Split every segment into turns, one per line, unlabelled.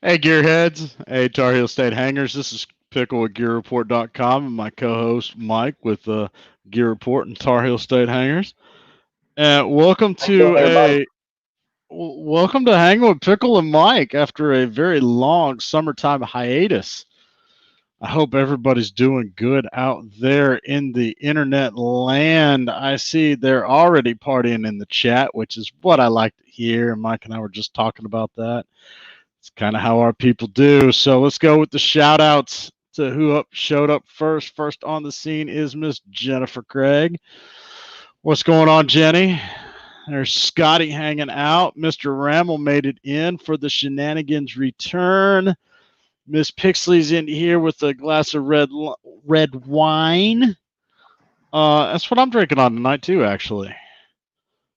Hey, Gearheads. Hey, Tar Heel State Hangers. This is Pickl with Gear-Report.com and my co-host Mike with Gear Report and Tar Heel State Hangers. And
How you doing, everybody?
welcome to Hanging with Pickl and Mike after a very long summertime hiatus. I hope everybody's doing good out there in the internet land. I see they're already partying in the chat, which is what I like to hear. Mike and I were just talking about that. It's kind of how our people do. So let's go with the shout outs to who showed up first. First on the scene is Miss Jennifer Craig. What's going on, Jenny? There's Scotty hanging out. Mr. Rammel made it in for the shenanigans return. Miss Pixley's in here with a glass of red wine. That's what I'm drinking on tonight too, actually.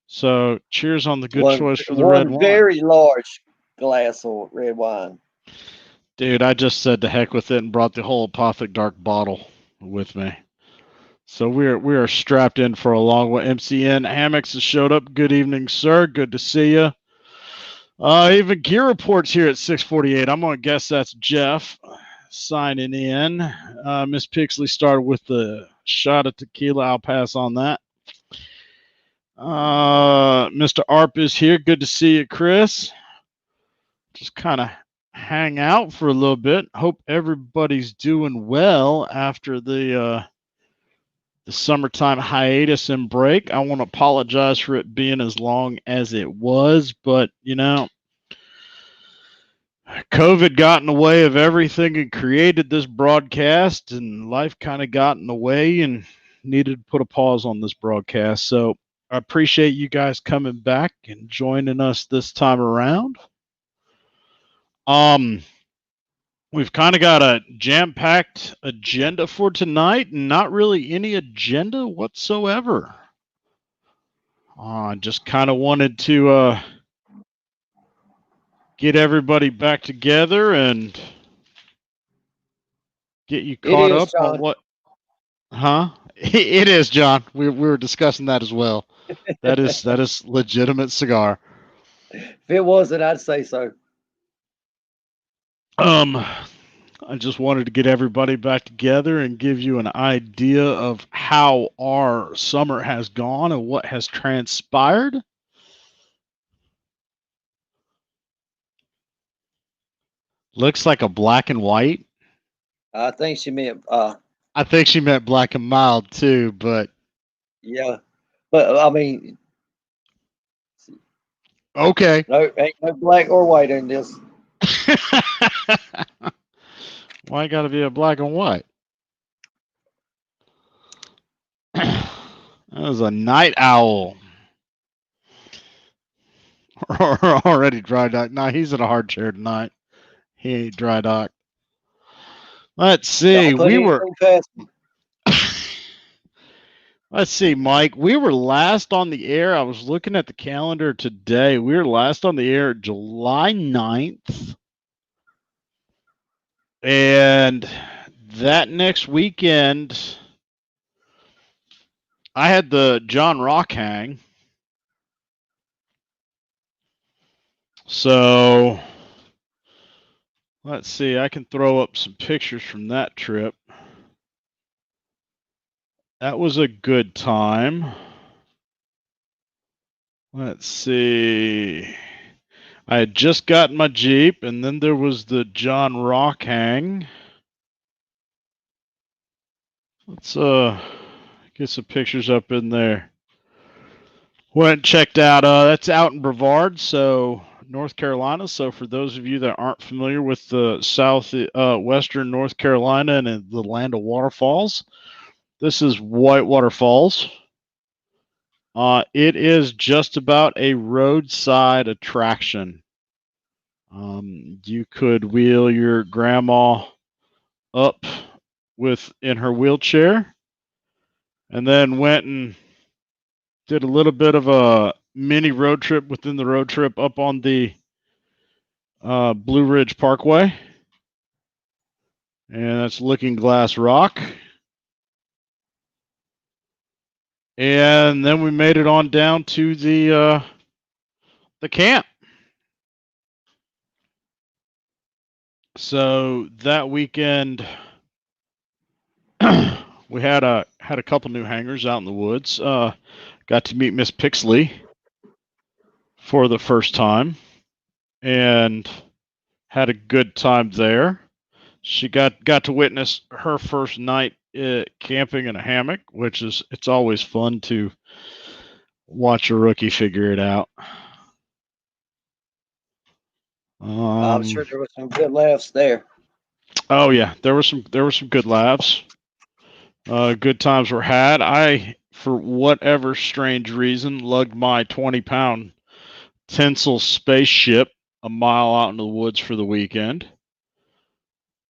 So cheers on the good
One
choice for the red
one
wine.
very large glass of red wine.
Dude, I just said to heck with it and brought the whole Apothic Dark bottle with me. So we are strapped in for a long way. MCN Hammocks has showed up. Good evening, sir. Good to see you. Even Gear Report's here at 6:48. I'm gonna guess that's Jeff signing in. Miss Pixley started with the shot of tequila. I'll pass on that. Mr. Arp is here. Good to see you, Chris. Just kind of hang out for a little bit. Hope everybody's doing well after the summertime hiatus and break. I want to apologize for it being as long as it was, but COVID got in the way of everything and created this broadcast, and life kind of got in the way and needed to put a pause on this broadcast. So I appreciate you guys coming back and joining us this time around. We've kind of got a jam-packed agenda for tonight, and not really any agenda whatsoever. Just kind of wanted to get everybody back together and get you
It
caught
is,
up on
John.
what. Huh? It is, John. We were discussing that as well. That is legitimate cigar.
If it wasn't, I'd say so.
I just wanted to get everybody back together and give you an idea of how our summer has gone and what has transpired. Looks like a black and white.
I think she meant,
I think she meant black and mild too, but
yeah. But I mean,
okay.
no, ain't no black or white in this.
Why gotta be a black and white? That was a night owl. Already dry dock. Nah, he's in a hard chair tonight. He ain't dry dock. Let's see.
Don't put anything past me.
Let's see, Mike. We were last on the air. I was looking at the calendar today. We were last on the air July 9th. And that next weekend, I had the John Rock hang. So let's see. I can throw up some pictures from that trip. That was a good time. Let's see. I had just gotten my Jeep, and then there was the John Rock hang. Let's get some pictures up in there. Went and checked out. That's out in Brevard, so North Carolina. So for those of you that aren't familiar with the western North Carolina and the land of waterfalls, this is Whitewater Falls. It is just about a roadside attraction. You could wheel your grandma up in her wheelchair, and then went and did a little bit of a mini road trip within the road trip up on the Blue Ridge Parkway, and that's Looking Glass Rock. And then we made it on down to the camp. So that weekend, we had a couple new hangers out in the woods. Got to meet Miss Pickl for the first time, and had a good time there. She got to witness her first night camping in a hammock, which is it's always fun to watch a rookie figure it out.
I'm sure there was some good laughs there.
Oh yeah, there were some good laughs. Good times were had. I, for whatever strange reason, lugged my 20-pound tinsel spaceship a mile out into the woods for the weekend.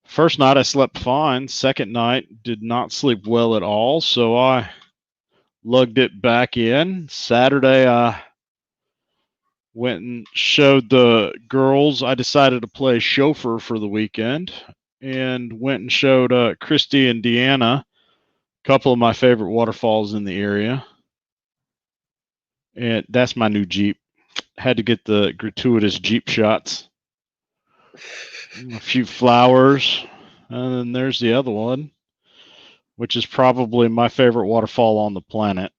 First night I slept fine. Second night did not sleep well at all, so I lugged it back in. Saturday I went and showed the girls. I decided to play chauffeur for the weekend and went and showed Christy and Deanna a couple of my favorite waterfalls in the area. And that's my new Jeep. Had to get the gratuitous Jeep shots. A few flowers. And then there's the other one, which is probably my favorite waterfall on the planet.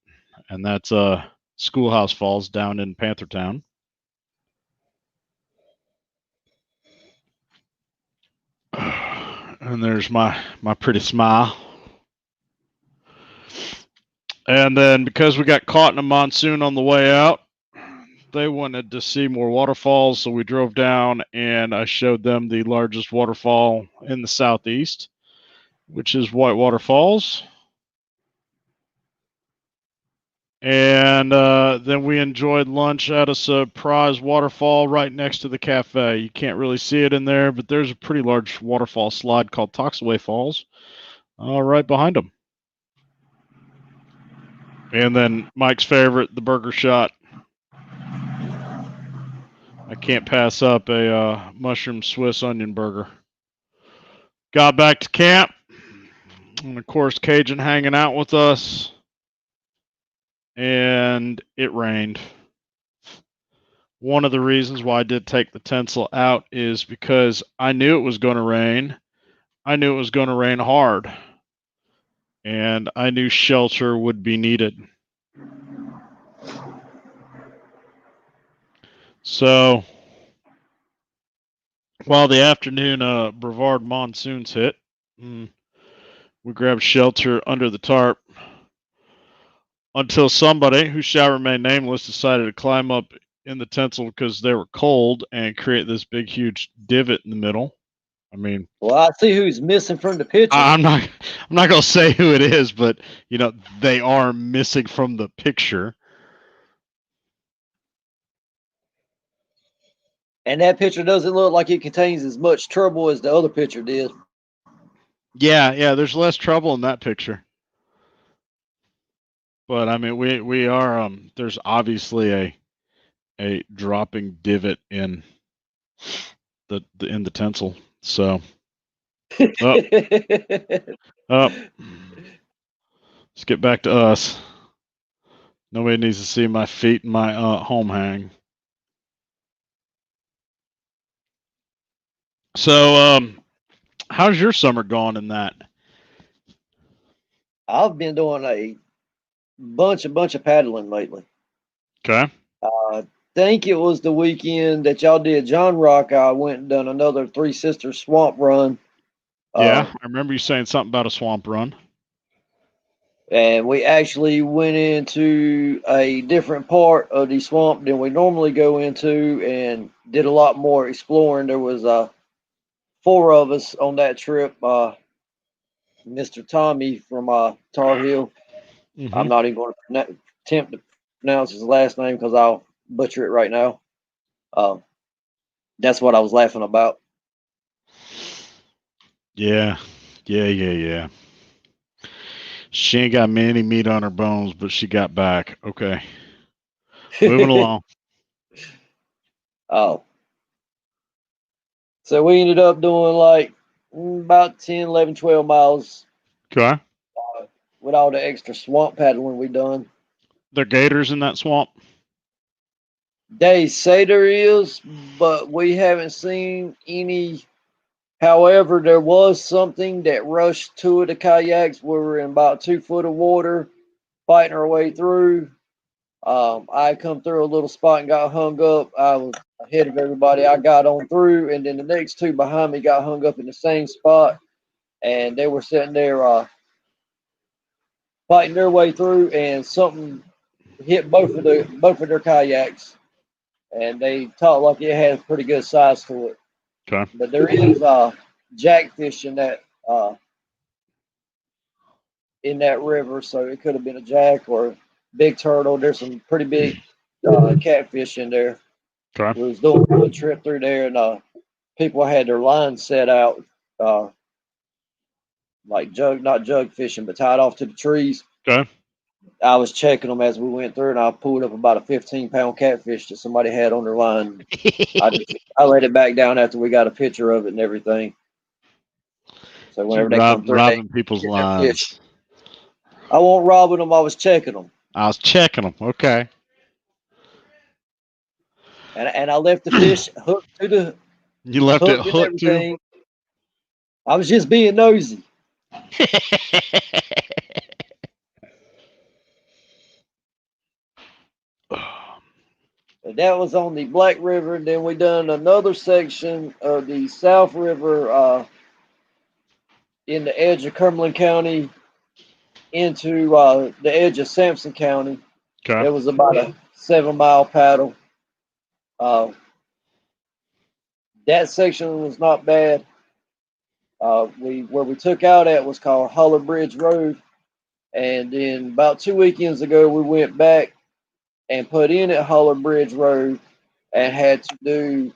And that's Schoolhouse Falls down in Panthertown. And there's my pretty smile. And then because we got caught in a monsoon on the way out, they wanted to see more waterfalls, so we drove down and I showed them the largest waterfall in the southeast, which is Whitewater Falls. And then we enjoyed lunch at a surprise waterfall right next to the cafe. You can't really see it in there, but there's a pretty large waterfall slide called Toxaway Falls right behind them. And then Mike's favorite, the burger shot. I can't pass up a mushroom Swiss onion burger. Got back to camp. And of course, Cajun hanging out with us. And it rained. One of the reasons why I did take the tinsel out is because I knew it was going to rain. I knew it was going to rain hard. And I knew shelter would be needed. So, while the afternoon Brevard monsoons hit, we grabbed shelter under the tarp until somebody, who shall remain nameless, decided to climb up in the tinsel because they were cold and create this big, huge divot in the middle. I mean,
well, I see who's missing from the picture.
I'm not gonna say who it is, but you know they are missing from the picture.
And that picture doesn't look like it contains as much trouble as the other picture did.
Yeah, there's less trouble in that picture. But I mean, we are there's obviously a dropping divot in the tinsel. So up. Let's get back to us. Nobody needs to see my feet and my home hang. So how's your summer gone in that?
I've been doing a bunch of paddling lately.
Okay.
I think it was the weekend that y'all did John Rock. I went and done another Three Sisters swamp run.
Yeah, I remember you saying something about a swamp run.
And we actually went into a different part of the swamp than we normally go into and did a lot more exploring. There was 4 of us on that trip. Mr. Tommy from Tar Heel.
Mm-hmm.
I'm not even going to attempt to pronounce his last name because I'll butcher it right now. That's what I was laughing about.
Yeah. She ain't got many meat on her bones, but she got back. Okay. Moving along.
Oh. So we ended up doing like about 10, 11, 12 miles.
Okay.
With all the extra swamp paddling we done.
There gators in that swamp?
They say there is, but we haven't seen any However, there was something that rushed two of the kayaks. We were in about 2 foot of water, fighting our way through. I come through a little spot and got hung up. I was ahead of everybody. I got on through, and then the next two behind me got hung up in the same spot, and they were sitting there fighting their way through, and something hit both of their kayaks, and they talked like it had a pretty good size to it.
Okay.
But there is jackfish in that river, so it could have been a jack or big turtle. There's some pretty big catfish in there.
Okay.
We was doing a trip through there, and people had their lines set out, uh, like not jug fishing, but tied off to the trees.
Okay.
I was checking them as we went through, and I pulled up about a 15-pound catfish that somebody had on their line. I let it back down after we got a picture of it and everything. So whenever they come through,
robbing people's lines.
Fish. I wasn't robbing them. I was checking them.
I was checking them. Okay.
And I left the fish hooked to the.
You left it hooked too.
I was just being nosy. And that was on the Black River. And then we done another section of the South River in the edge of Cumberland County into the edge of Sampson County.
Okay.
It was about a 7-mile paddle. That section was not bad. Where we took out at was called Holler Bridge Road, and then about 2 weekends ago we went back and put in at Holler Bridge Road and had to do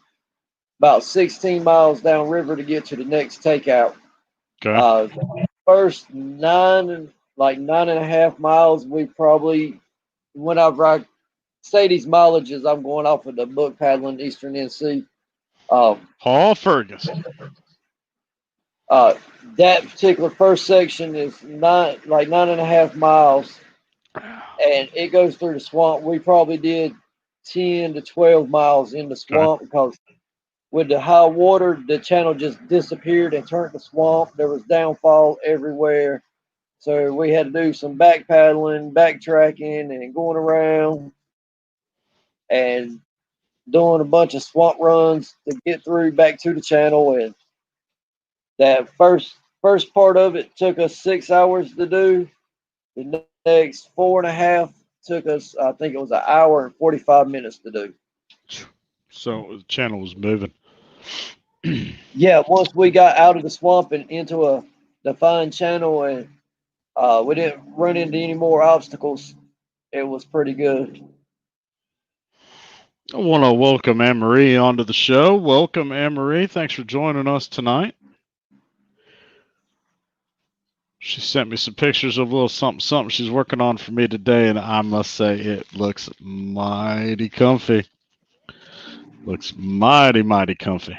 about 16 miles downriver to get to the next takeout.
Okay.
First 9.5 miles, we probably, whenever I say these mileages, I'm going off of the book paddling Eastern NC.
Paul Ferguson.
That particular first section is 9.5 miles, and it goes through the swamp. We probably did 10 to 12 miles in the swamp because with the high water, the channel just disappeared and turned to swamp. There was downfall everywhere. So we had to do some back paddling, backtracking, and going around and doing a bunch of swamp runs to get through back to the channel. And that first part of it took us 6 hours to do. The next 4.5 took us, I think it was 1 hour and 45 minutes to do.
So the channel was moving.
Yeah, once we got out of the swamp and into a defined channel, and we didn't run into any more obstacles, it was pretty good.
I want to welcome Anne-Marie onto the show. Welcome, Anne-Marie. Thanks for joining us tonight. She sent me some pictures of a little something she's working on for me today, and I must say it looks mighty comfy. Looks mighty comfy.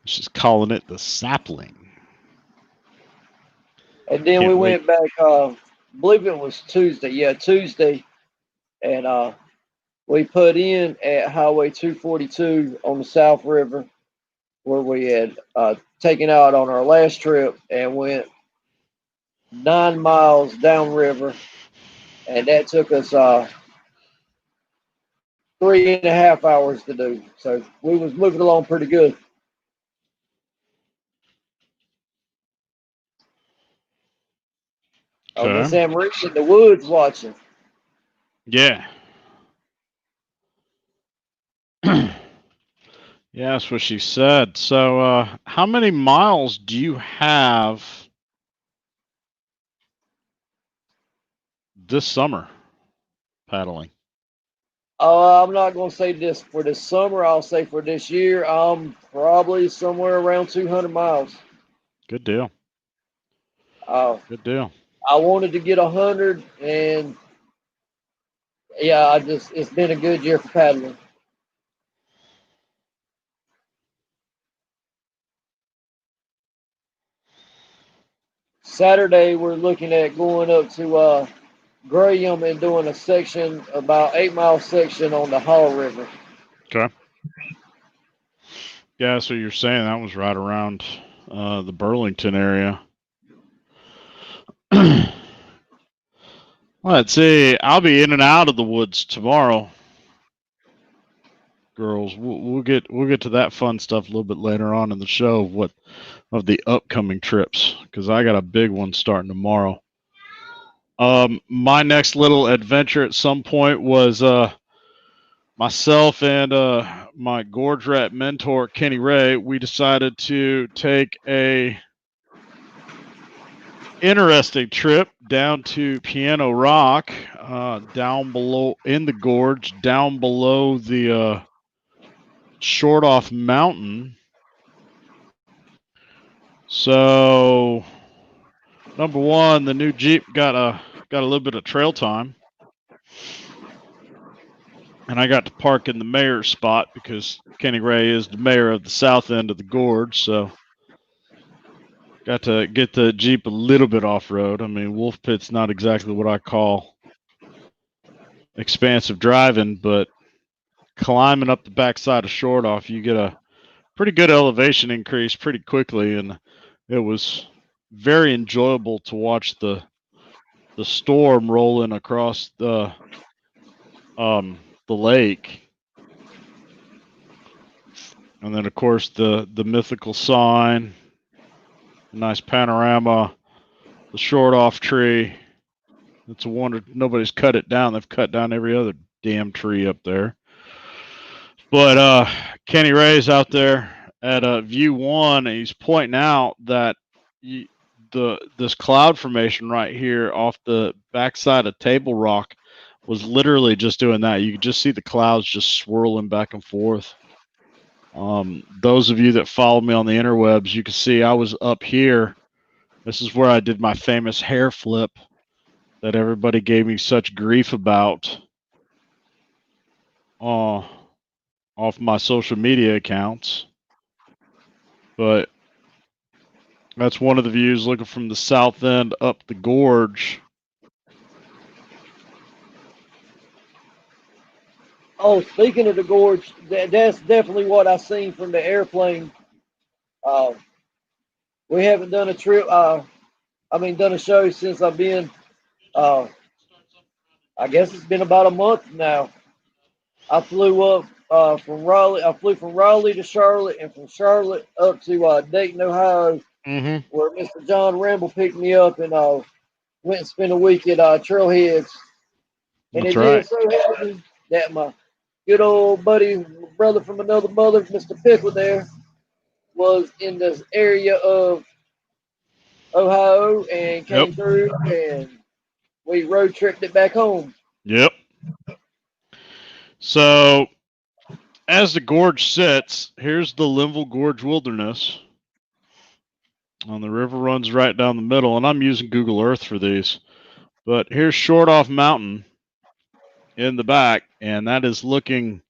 She's calling it the sapling.
And then we went back, I believe it was Tuesday. Yeah, Tuesday. And we put in at Highway 242 on the South River, where we had taken out on our last trip, and went 9 miles downriver. And that took us 3.5 hours to do. So we was moving along pretty good. Okay. Oh, Miss Anne-Marie's in the woods watching.
Yeah. Yeah, that's what she said. So how many miles do you have this summer paddling?
I'm not going to say this for this summer. I'll say for this year, I'm probably somewhere around 200 miles.
Good deal. Good deal.
I wanted to get 100, and yeah, it's been a good year for paddling. Saturday, we're looking at going up to Graham and doing a section, about 8-mile section on the Hall River.
Okay. Yeah, so you're saying that was right around the Burlington area. Let's see. I'll be in and out of the woods tomorrow, girls. We'll get to that fun stuff a little bit later on in the show. Of the upcoming trips, because I got a big one starting tomorrow. My next little adventure at some point was myself and my gorge rat mentor Kenny Ray. We decided to take a interesting trip down to Piano Rock, down below in the gorge, down below the Short Off Mountain. So, number one, the new Jeep got a little bit of trail time, and I got to park in the mayor's spot because Kenny Ray is the mayor of the south end of the gorge. So, got to get the Jeep a little bit off road. I mean, Wolf Pit's not exactly what I call expansive driving, but climbing up the backside of Short Off, you get a pretty good elevation increase pretty quickly, and it was very enjoyable to watch the storm rolling across the lake, and then of course the mythical sign, nice panorama, the Short Off tree. It's a wonder nobody's cut it down. They've cut down every other damn tree up there. But Kenny Ray's out there at view one, and he's pointing out that this cloud formation right here off the backside of Table Rock was literally just doing that. You could just see the clouds just swirling back and forth. Those of you that follow me on the interwebs, you can see I was up here. This is where I did my famous hair flip that everybody gave me such grief about off my social media accounts. But that's one of the views looking from the south end up the gorge.
Oh, speaking of the gorge, that's definitely what I seen from the airplane. We haven't done a trip. Done a show since I've been. I guess it's been about a month now. I flew up from Raleigh. I flew from Raleigh to Charlotte, and from Charlotte up to Dayton, Ohio, where Mr. John Ramble picked me up, and went and spent a week at Trailheads. And
That's
it
right.
just so happened that my good old buddy, brother from another mother, Mr. Pickl there, was in this area of Ohio and came through, and we road tripped it back home.
Yep. So, as the gorge sits, here's the Linville Gorge Wilderness. And the river runs right down the middle, and I'm using Google Earth for these. But here's Short Off Mountain in the back, and that is looking,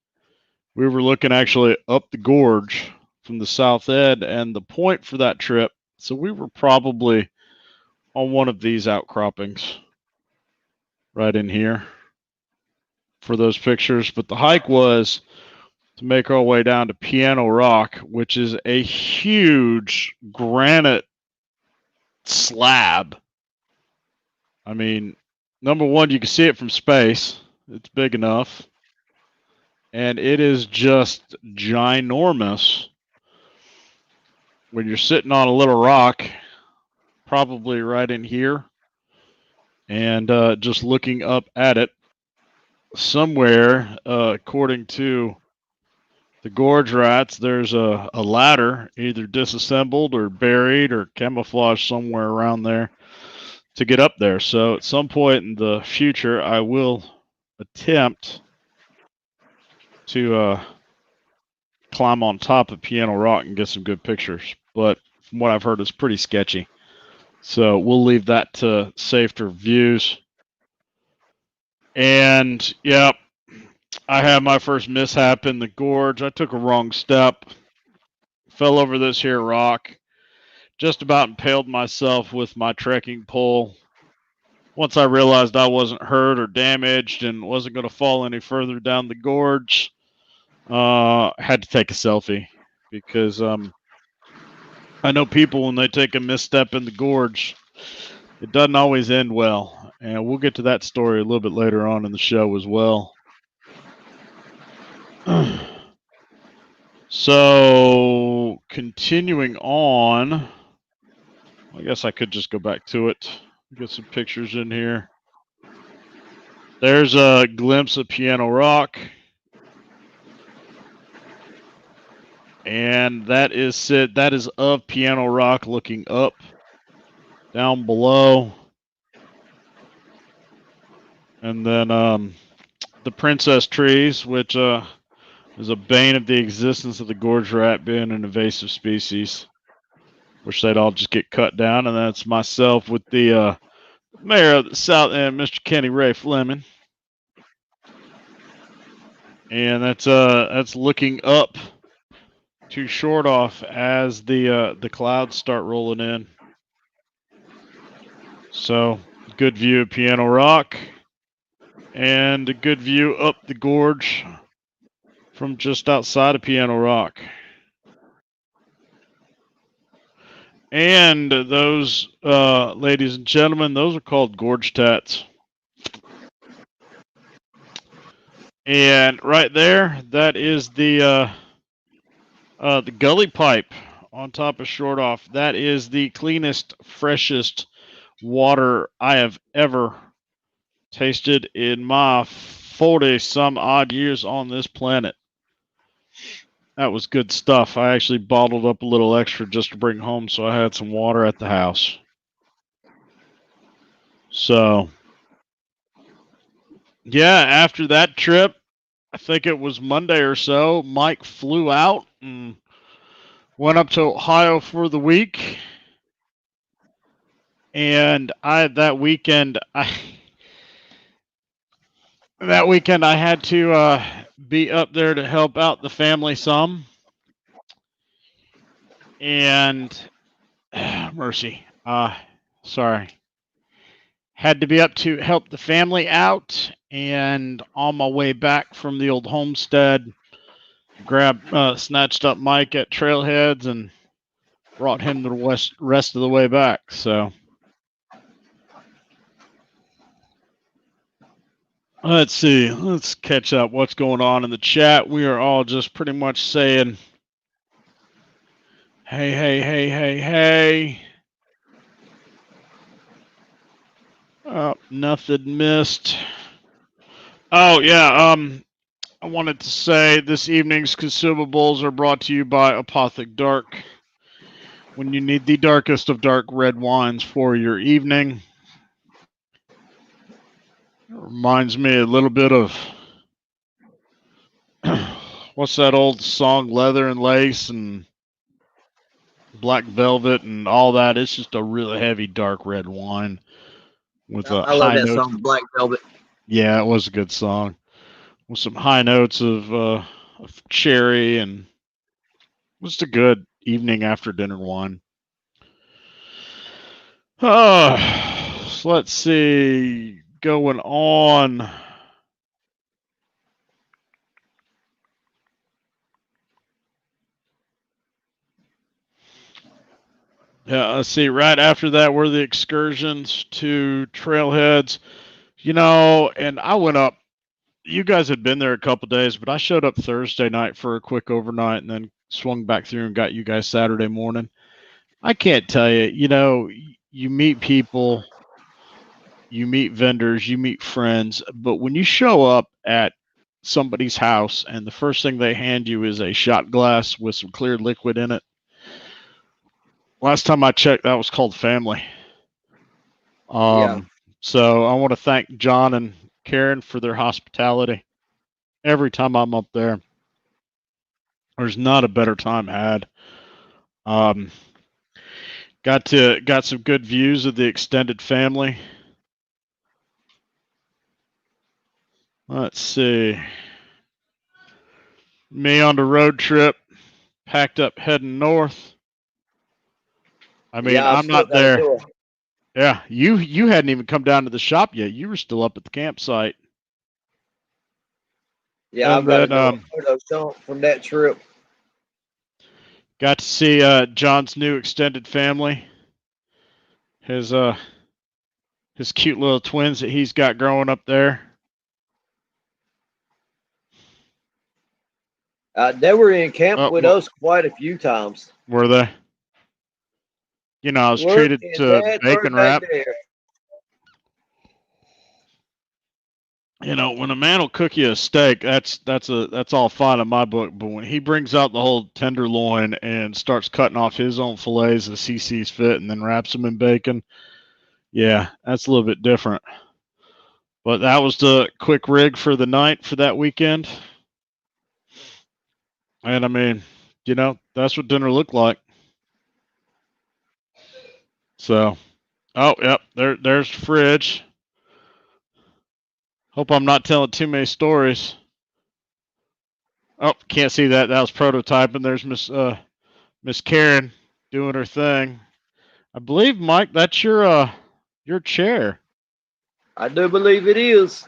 we were looking actually up the gorge from the south end, and the point for that trip, so we were probably on one of these outcroppings right in here for those pictures. But the hike was to make our way down to Piano Rock, which is a huge granite slab. I mean, number one, you can see it from space. It's big enough. And it is just ginormous when you're sitting on a little rock, probably right in here, and just looking up at it. Somewhere, according to the gorge rats, there's a ladder either disassembled or buried or camouflaged somewhere around there to get up there. So at some point in the future, I will attempt to climb on top of Piano Rock and get some good pictures. But from what I've heard, it's pretty sketchy. So we'll leave that to safer views. And yeah, I had my first mishap in the gorge. I took a wrong step, fell over this here rock, just about impaled myself with my trekking pole. Once I realized I wasn't hurt or damaged and wasn't going to fall any further down the gorge, I had to take a selfie. because I know people when they take a misstep in the gorge, it doesn't always end well, and we'll get to that story a little bit later on in the show as well. So, continuing on, I guess I could just go back to it. Get some pictures in here. There's a glimpse of Piano Rock. And that is of Piano Rock looking up. Down below. And then the princess trees, which is a bane of the existence of the gorge rat, being an invasive species. Wish they'd all just get cut down. And that's myself with the mayor of the South End, Mr. Kenny Ray Fleming. And that's looking up to Short Off as the clouds start rolling in. So good view of Piano Rock. And a good view up the gorge from just outside of Piano Rock. And those, ladies and gentlemen, those are called gorge tats. And right there, that is the gully pipe on top of Short Off. That is the cleanest, freshest water I have ever tasted in my 40-some odd years on this planet. That was good stuff. I actually bottled up a little extra just to bring home, so I had some water at the house. So, yeah, after that trip, I think it was Monday or so, Mike flew out and went up to Ohio for the week. And that weekend I had to be up there to help out the family some. And mercy. Sorry. Had to be up to help the family out, and on my way back from the old homestead, snatched up Mike at Trailheads and brought him the rest of the way back. So let's see. Let's catch up. What's going on in the chat? We are all just pretty much saying, hey, hey, hey, hey, hey. Oh, nothing missed. Oh, yeah. I wanted to say this evening's consumables are brought to you by Apothic Dark. When you need the darkest of dark red wines for your evening. It reminds me a little bit of what's that old song, Leather and Lace and Black Velvet and all that. It's just a really heavy dark red wine with a
I love
high
that
note.
song, Black Velvet.
Yeah, it was a good song with some high notes of cherry, and just a good evening after dinner wine. So let's see, going on. Yeah, let's see. Right after that were the excursions to Trailheads. And I went up. You guys had been there a couple days, but I showed up Thursday night for a quick overnight and then swung back through and got you guys Saturday morning. I can't tell you, you meet people, you meet vendors, you meet friends, but when you show up at somebody's house and the first thing they hand you is a shot glass with some clear liquid in it, last time I checked, that was called family.
Yeah.
So I want to thank John and Karen for their hospitality. Every time I'm up there, there's not a better time had. Got some good views of the extended family. Let's see. Me on the road trip, packed up heading north. I mean,
Yeah,
I'm not there. Yeah, you hadn't even come down to the shop yet. You were still up at the campsite.
Yeah,
And
I've got
then,
a photo from that trip.
Got to see John's new extended family. His cute little twins that he's got growing up there.
They were in camp with us quite a few times.
Were they? You know, I was
Look,
treated
and
to
Dad,
bacon
back
wrap.
there.
You know, when a man will cook you a steak, that's all fine in my book. But when he brings out the whole tenderloin and starts cutting off his own fillets as he sees fit, and then wraps them in bacon, yeah, that's a little bit different. But that was the quick rig for the night for that weekend. And I mean, you know, that's what dinner looked like. So, oh, yep, there's the fridge. Hope I'm not telling too many stories. Oh, can't see that. That was prototyping. There's Miss Karen doing her thing. I believe, Mike, that's your chair.
I do believe it is.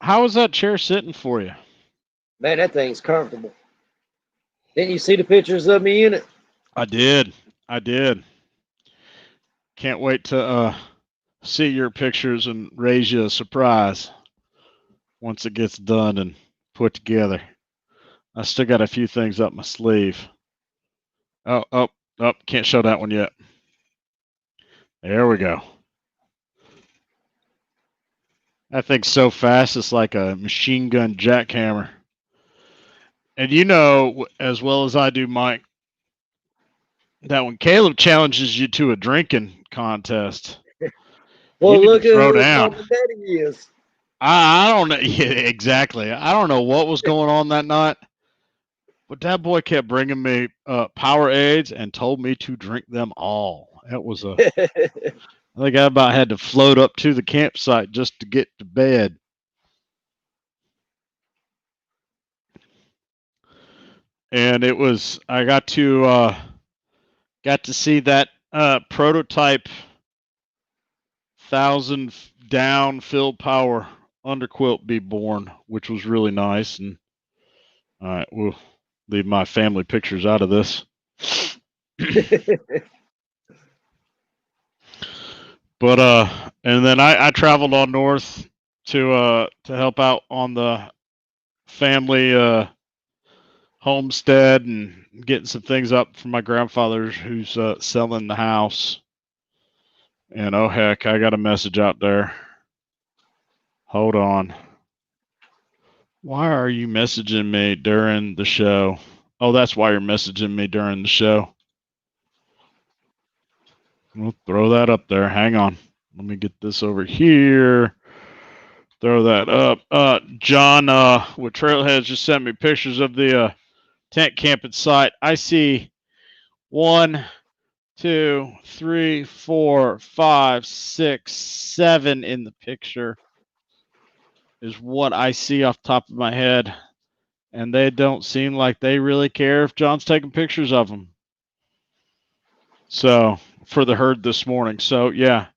How is that chair sitting for you?
Man, that thing's comfortable. Didn't you see the pictures of me in it?
I did. Can't wait to see your pictures and raise you a surprise once it gets done and put together. I still got a few things up my sleeve. Oh, can't show that one yet. There we go. That thing's so fast, it's like a machine gun jackhammer. And you know, as well as I do, Mike, that when Caleb challenges you to a drinking contest,
Well,
you need to
look at
throw
who
down.
Mama Daddy is.
I don't know. Yeah, exactly. I don't know what was going on that night, but that boy kept bringing me Powerades and told me to drink them all. That was I think I about had to float up to the campsite just to get to bed. And it was I got to see that prototype 1,000 down fill power underquilt be born, which was really nice. And all right, we'll leave my family pictures out of this. But and then I traveled on north to help out on the family homestead and getting some things up for my grandfather who's selling the house. And oh heck, I got a message out there. Hold on. Why are you messaging me during the show? Oh, that's why you're messaging me during the show. We'll throw that up there. Hang on. Let me get this over here. Throw that up. John with Trailheads just sent me pictures of the tent camping site. I see 1, 2, 3, 4, 5, 6, 7 in the picture is what I see off the top of my head. And they don't seem like they really care if John's taking pictures of them. So, for the herd this morning. So, yeah.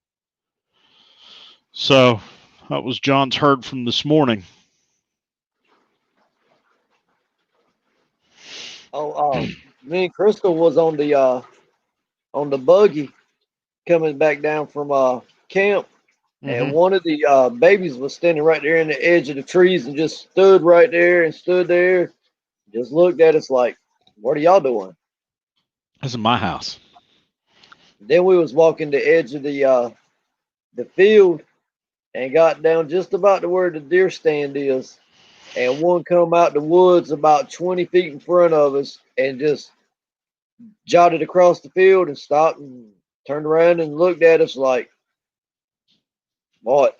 So, that was John's herd from this morning.
Oh, me and Crystal was on the buggy coming back down from camp, and one of the babies was standing right there in the edge of the trees and just stood right there and stood there, just looked at us like, "What are y'all doing?"
This is my house.
Then we was walking the edge of the field and got down just about to where the deer stand is, and one come out the woods about 20 feet in front of us and just jotted across the field and stopped and turned around and looked at us like, "What?"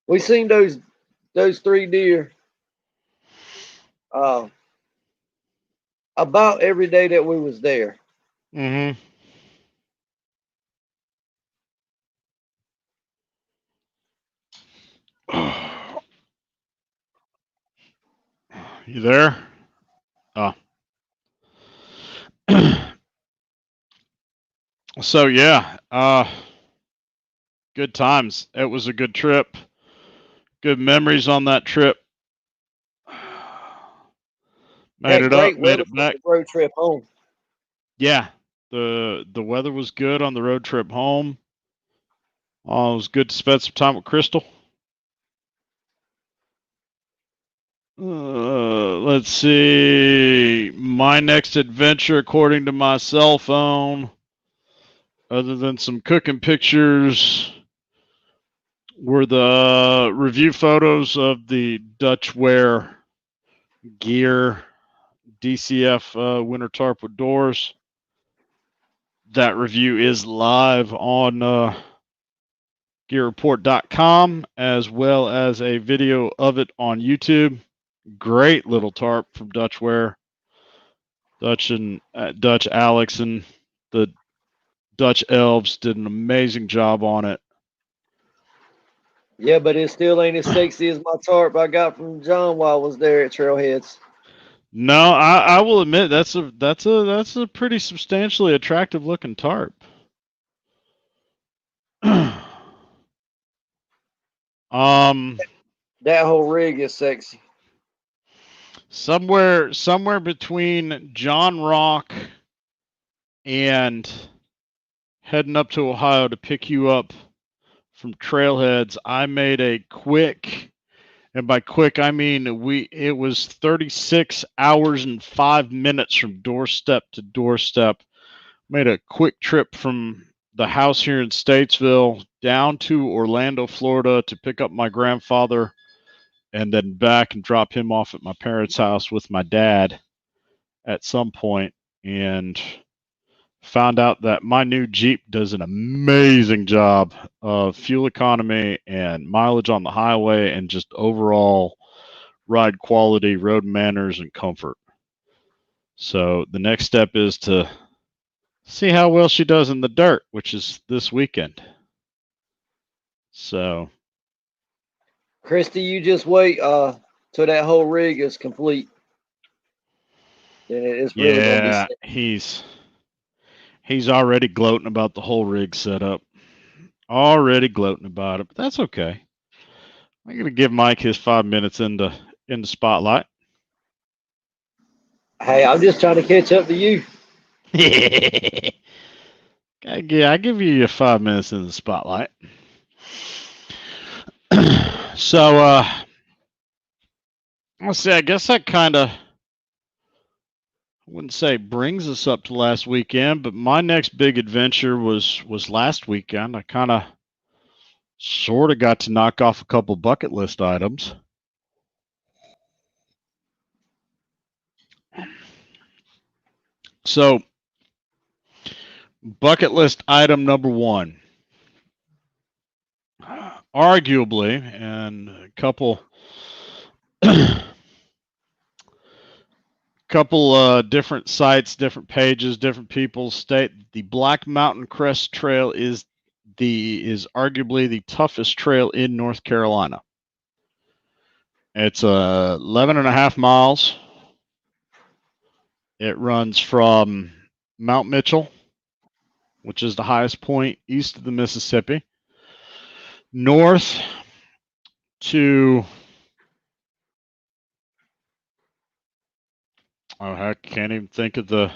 We seen those 3 deer uh, about every day that we was there.
Mm-hmm. You there? Oh. So yeah, good times. It was a good trip. Good memories on that trip. Made
Had
it up,
great
made
weather
it
for
back.
the road trip home.
Yeah, the weather was good on the road trip home. It was good to spend some time with Crystal. Let's see. My next adventure, according to my cell phone, other than some cooking pictures, were the review photos of the Dutch Wear Gear DCF winter tarp with doors. That review is live on Gear-Report.com, as well as a video of it on YouTube. Great little tarp from Dutch Wear. Dutch Alex and the Dutch elves did an amazing job on it.
Yeah, but it still ain't as sexy as my tarp I got from John while I was there at Trailheads.
No, I will admit that's a pretty substantially attractive looking tarp.
That whole rig is sexy.
Somewhere between John Rock and heading up to Ohio to pick you up from Trailheads, I made a quick, and by quick I mean it was 36 hours and 5 minutes from doorstep to doorstep. Made a quick trip from the house here in Statesville down to Orlando, Florida to pick up my grandfather and then back and drop him off at my parents' house with my dad at some point, and found out that my new Jeep does an amazing job of fuel economy and mileage on the highway and just overall ride quality, road manners, and comfort. So the next step is to see how well she does in the dirt, which is this weekend. So,
Christy, you just wait till that whole rig is complete. Then it's really gonna be
yeah,
sick.
he's already gloating about the whole rig setup. Already gloating about it, but that's okay. I'm gonna give Mike his 5 minutes in the spotlight.
Hey, I'm just trying to catch up to you.
I give you your 5 minutes in the spotlight. So, let's see. I guess that kind of, I wouldn't say brings us up to last weekend, but my next big adventure was last weekend. I kind of, sort of got to knock off a couple bucket list items. So, bucket list item number one, arguably, and a couple different sites, different pages, different people state the Black Mountain Crest Trail is arguably the toughest trail in North Carolina. It's 11 and a half miles. It runs from Mount Mitchell, which is the highest point east of the Mississippi, north to, oh heck, can't even think of the,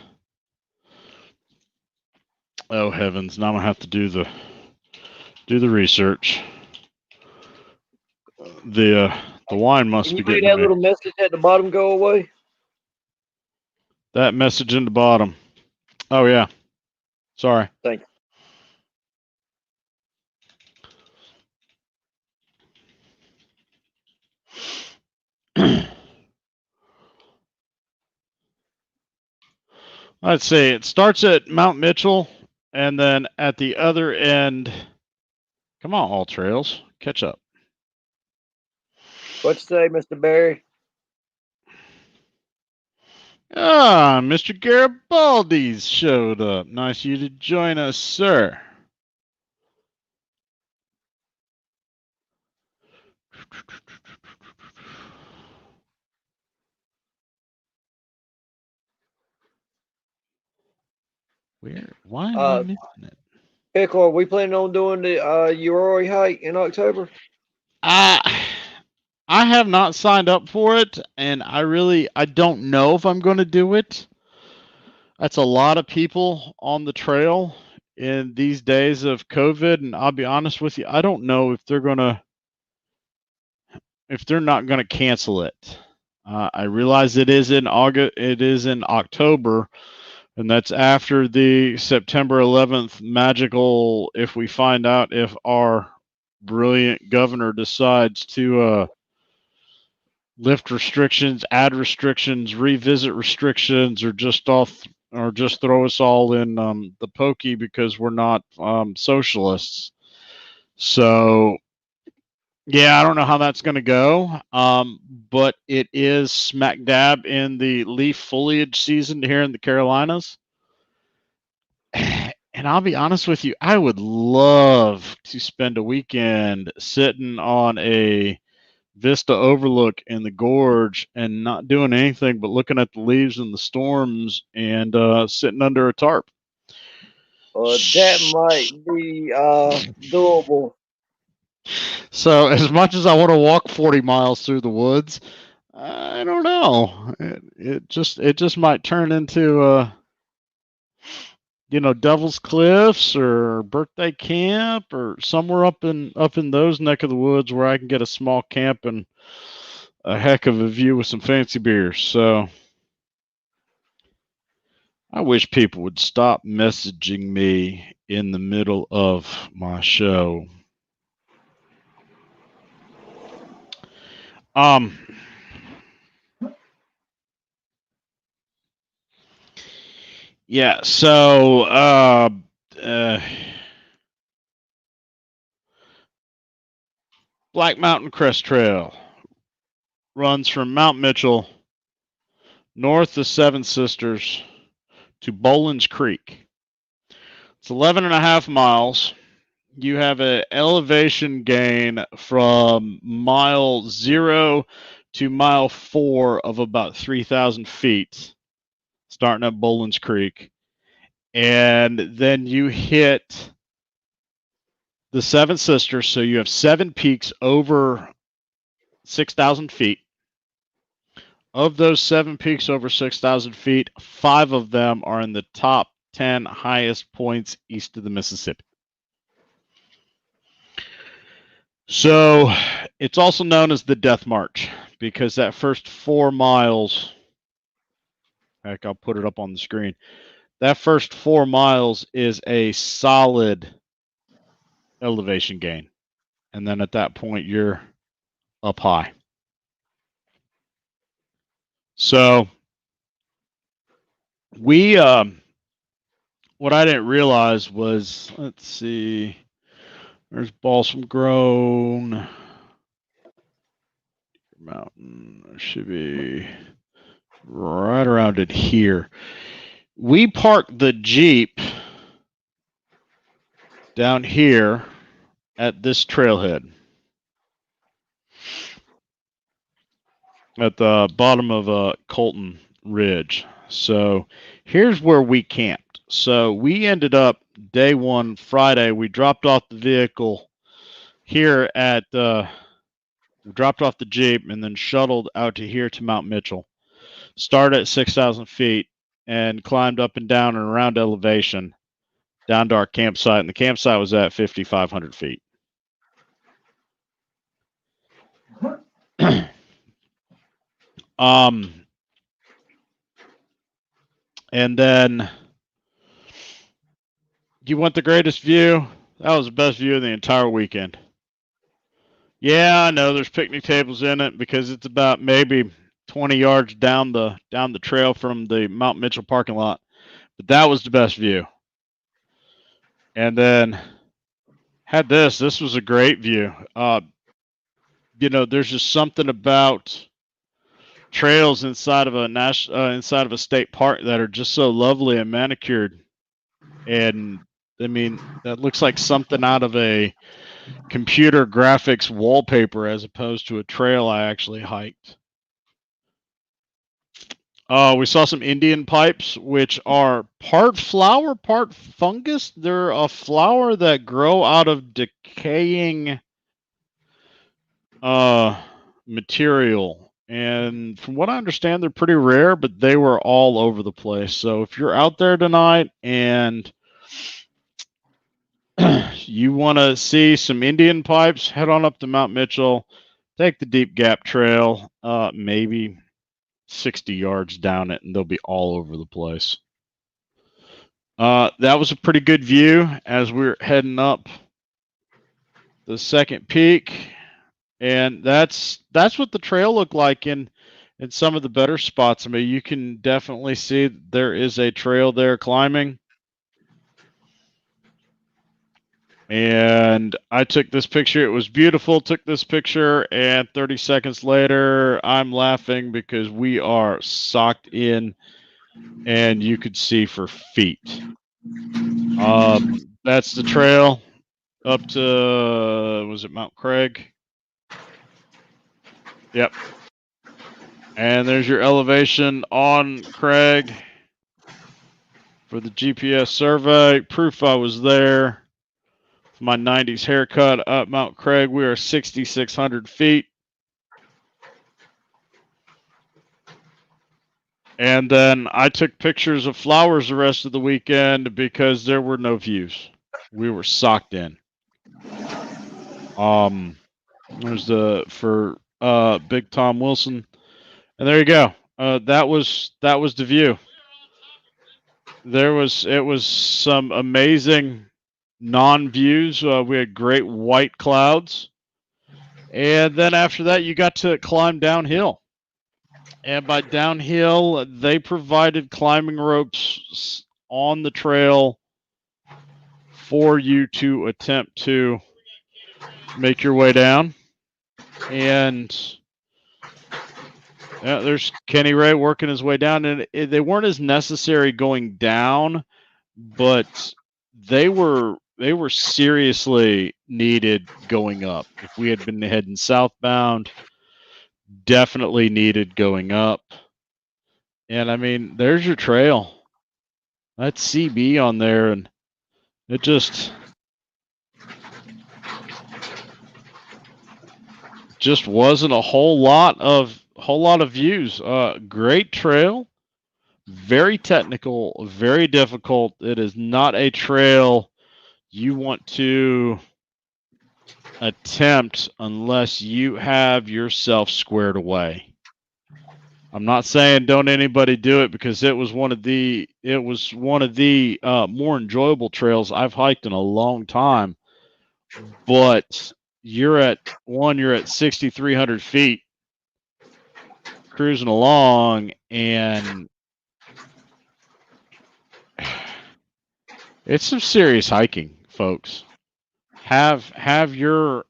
oh heavens, now I'm gonna have to do the research. The wine must
Can
be
you make
getting to
that
me.
little message at the bottom go away?
That message in the bottom. Oh yeah, sorry.
Thank
Let's see. It starts at Mount Mitchell, and then at the other end. Come on, All Trails, catch up.
you. What you say, Mr. Barry?
Ah, Mr. Garibaldi's showed up. Nice of you to join us, sir. Where? Why am I missing it?
Pickl, are we planning on doing the Urori hike in October?
Ah, I have not signed up for it, and I don't know if I'm going to do it. That's a lot of people on the trail in these days of COVID, and I'll be honest with you, I don't know if they're not going to cancel it. I realize it is in August, it is in October, and that's after the September 11th magical. If we find out if our brilliant governor decides to lift restrictions, add restrictions, revisit restrictions, or just throw us all in the pokey because we're not socialists. So yeah, I don't know how that's going to go, but it is smack dab in the leaf foliage season here in the Carolinas. And I'll be honest with you, I would love to spend a weekend sitting on a vista overlook in the gorge and not doing anything but looking at the leaves and the storms and sitting under a tarp.
That might be doable.
So, as much as I want to walk 40 miles through the woods, I don't know. It just might turn into Devil's Cliffs or birthday camp or somewhere up in those neck of the woods where I can get a small camp and a heck of a view with some fancy beers. So I wish people would stop messaging me in the middle of my show. Um yeah, so uh Black Mountain Crest Trail runs from Mount Mitchell north of Seven Sisters to Bolin's Creek. It's 11 and a half miles. You have an elevation gain from mile 0 to mile 4 of about 3,000 feet, starting at Bolin's Creek. And then you hit the Seven Sisters, so you have 7 peaks over 6,000 feet. Of those 7 peaks over 6,000 feet, 5 of them are in the top 10 highest points east of the Mississippi. So it's also known as the Death March because that first 4 miles, heck, I'll put it up on the screen. That first 4 miles is a solid elevation gain. And then at that point, you're up high. So what I didn't realize was, let's see, there's Balsam Grown Mountain. It should be right around it here. We parked the Jeep down here at this trailhead at the bottom of Colton Ridge. So here's where we camped. So we ended up day one, Friday, we dropped off the vehicle here we dropped off the Jeep and then shuttled out to here to Mount Mitchell. Started at 6,000 feet and climbed up and down and around elevation down to our campsite. And the campsite was at 5,500 feet. And then you want the greatest view? That was the best view of the entire weekend. Yeah, I know there's picnic tables in it because it's about maybe 20 yards down the trail from the Mount Mitchell parking lot. But that was the best view. And then had this. This was a great view. There's just something about trails inside of a state park that are just so lovely and manicured. And I mean, that looks like something out of a computer graphics wallpaper as opposed to a trail I actually hiked. We saw some Indian pipes, which are part flower, part fungus. They're a flower that grow out of decaying material. And from what I understand, they're pretty rare, but they were all over the place. So if you're out there tonight and you want to see some Indian pipes, head on up to Mount Mitchell, take the Deep Gap Trail, maybe 60 yards down it, and they'll be all over the place. That was a pretty good view as we were heading up the second peak, and that's what the trail looked like in some of the better spots. I mean, you can definitely see there is a trail there climbing. And I took this picture. It was beautiful. Took this picture, and 30 seconds later, I'm laughing because we are socked in, and you could see for feet. That's the trail up to, was it Mount Craig? Yep. And there's your elevation on Craig for the GPS survey. Proof I was there. My 90s haircut up Mount Craig. We are 6,600 feet. And then I took pictures of flowers the rest of the weekend because there were no views. We were socked in. There's for Big Tom Wilson. And there you go. That was the view. It was some amazing non-views. We had great white clouds. And then after that, you got to climb downhill. And by downhill, they provided climbing ropes on the trail for you to attempt to make your way down. And there's Kenny Ray working his way down. And they weren't as necessary going down, but they were seriously needed going up. If we had been heading southbound, definitely needed going up. And I mean, there's your trail. That's CB on there, and it just wasn't a whole lot of views. Great trail, very technical, very difficult. It is not a trail you want to attempt unless you have yourself squared away. I'm not saying don't anybody do it, because it was one of the more enjoyable trails I've hiked in a long time. But you're at 6,300 feet cruising along, and it's some serious hiking, folks. Have your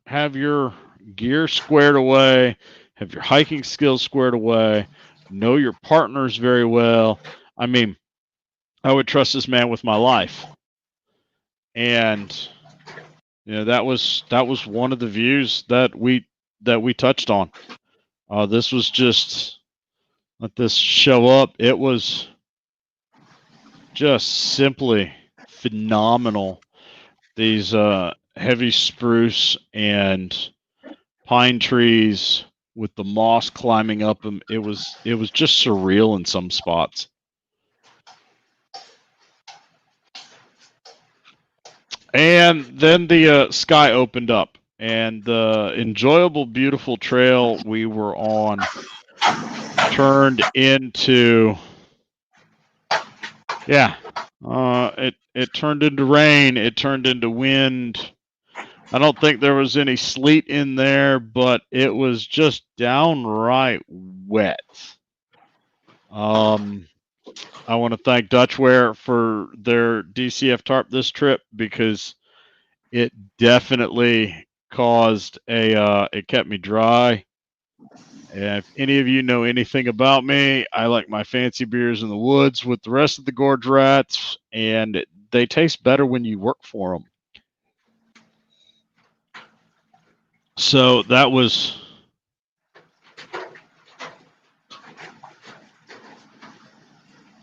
gear squared away, have your hiking skills squared away, know your partners very well. I mean, I would trust this man with my life. And that was one of the views that we touched on. This was just, let this show up. It was just simply phenomenal. These heavy spruce and pine trees with the moss climbing up them. It was just surreal in some spots. And then the sky opened up, and the enjoyable, beautiful trail we were on turned into, it turned into rain. It turned into wind. I don't think there was any sleet in there, but it was just downright wet. I want to thank Dutchware for their DCF tarp this trip, because it definitely caused it kept me dry. And if any of you know anything about me, I like my fancy beers in the woods with the rest of the gorge rats, and they taste better when you work for them. So that was,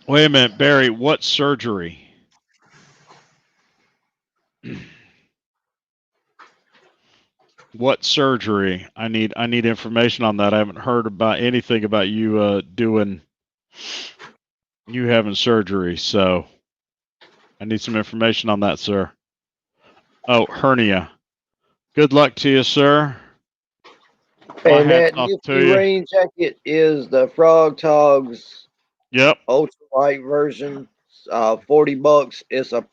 wait a minute, Barry, what surgery? What surgery? I need information on that. I haven't heard about anything about you you having surgery, so I need some information on that, sir. Oh, hernia. Good luck to you, sir. My
And
hat's
that
off to
nifty
you.
rain jacket is the Frog Togs
Yep.
ultralight version. $40. It's a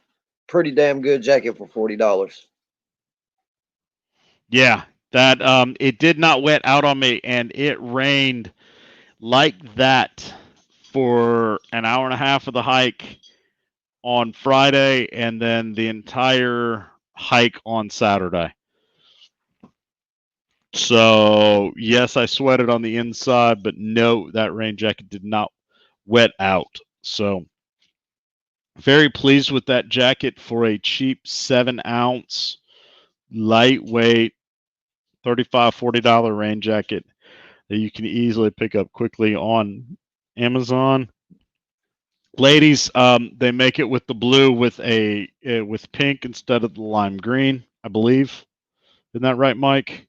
pretty damn good jacket for $40.
Yeah. That it did not wet out on me, and it rained like that for an hour and a half of the hike on Friday, and then the entire hike on Saturday. So yes, I sweated on the inside, but no, that rain jacket did not wet out. So very pleased with that jacket for a cheap 7-ounce, lightweight, $35, $40 rain jacket that you can easily pick up quickly on Amazon. Ladies, they make it with the blue with with pink instead of the lime green, I believe. Isn't that right, Mike?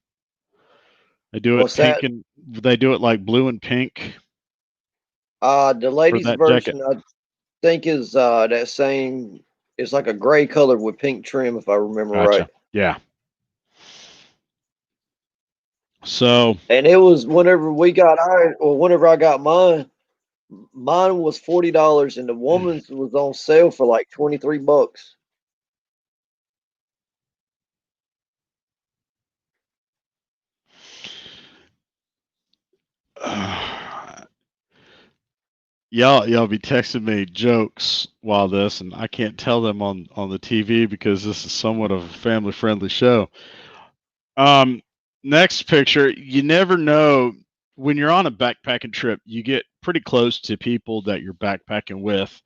They do it
What's
pink
that?
and they do it like blue and pink
The
for
ladies'
that jacket.
version, I think, is that same. It's like a gray color with pink trim, if I remember right.
Gotcha. Yeah. So
And it was whenever we got ours, or whenever I got mine. Mine was $40, and the woman's was on sale for like $23.
y'all be texting me jokes while this, and I can't tell them on the TV because this is somewhat of a family friendly show. Next picture, you never know when you're on a backpacking trip, you get pretty close to people that you're backpacking with,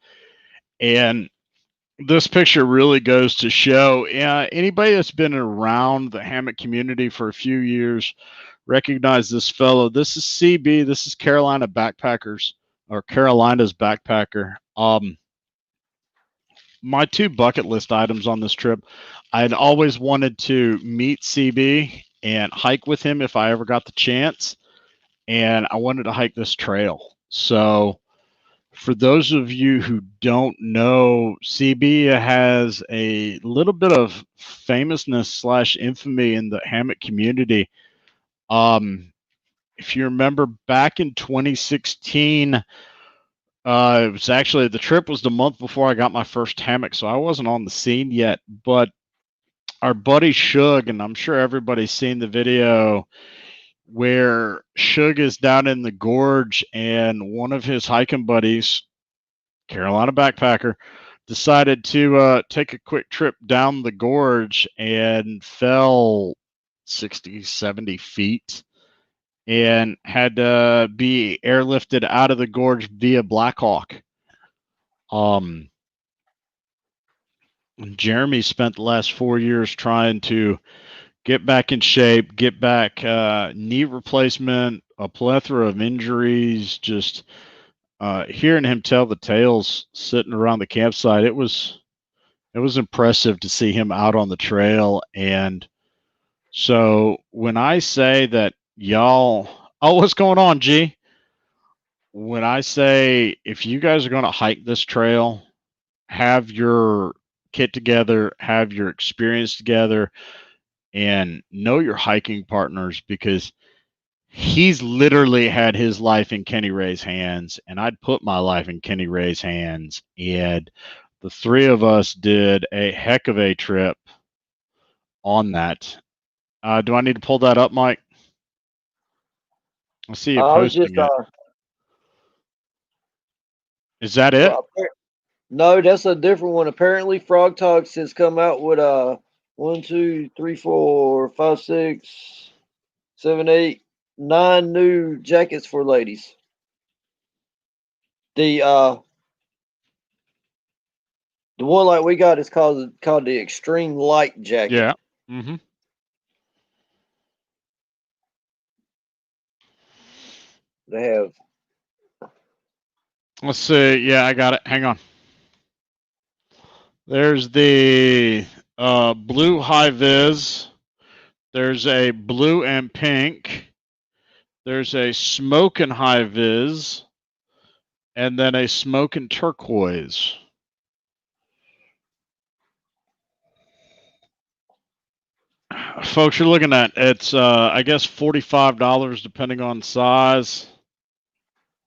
and this picture really goes to show anybody that's been around the hammock community for a few years recognize this fellow. This is CB. This is Carolina Backpackers or Carolina's Backpacker. My two bucket list items on this trip, I'd always wanted to meet CB and hike with him if I ever got the chance, and I wanted to hike this trail. So for those of you who don't know, CB has a little bit of famousness slash infamy in the hammock community. If you remember back in 2016, it was actually the trip was the month before I got my first hammock, so I wasn't on the scene yet. But our buddy Shug, and I'm sure everybody's seen the video where Shug is down in the gorge, and one of his hiking buddies, Carolina Backpacker, decided to take a quick trip down the gorge and fell 60, 70 feet and had to be airlifted out of the gorge via Blackhawk. Jeremy spent the last 4 years trying to get back in shape, get back knee replacement, a plethora of injuries, just hearing him tell the tales sitting around the campsite, it was impressive to see him out on the trail. And so when I say that y'all, oh, what's going on, G? When I say if you guys are going to hike this trail, have your kit together, have your experience together, and know your hiking partners, because he's literally had his life in Kenny Ray's hands, and I'd put my life in Kenny Ray's hands. And the three of us did a heck of a trip on that. Do I need to pull that up, Mike? I see you
I was just
posting it. Is that it?
no, that's a different one. Apparently, Frog Talks has come out with 1, 2, 3, 4, 5, 6, 7, 8, 9 new jackets for ladies. The one like we got is called the Extreme Light jacket.
Yeah. Mm-hmm.
They have.
Let's see. Yeah, I got it. Hang on. There's the blue high vis There's a blue and pink. There's a smoking high vis. And then a smoking turquoise. Folks, you're looking at it's I guess $45 depending on size.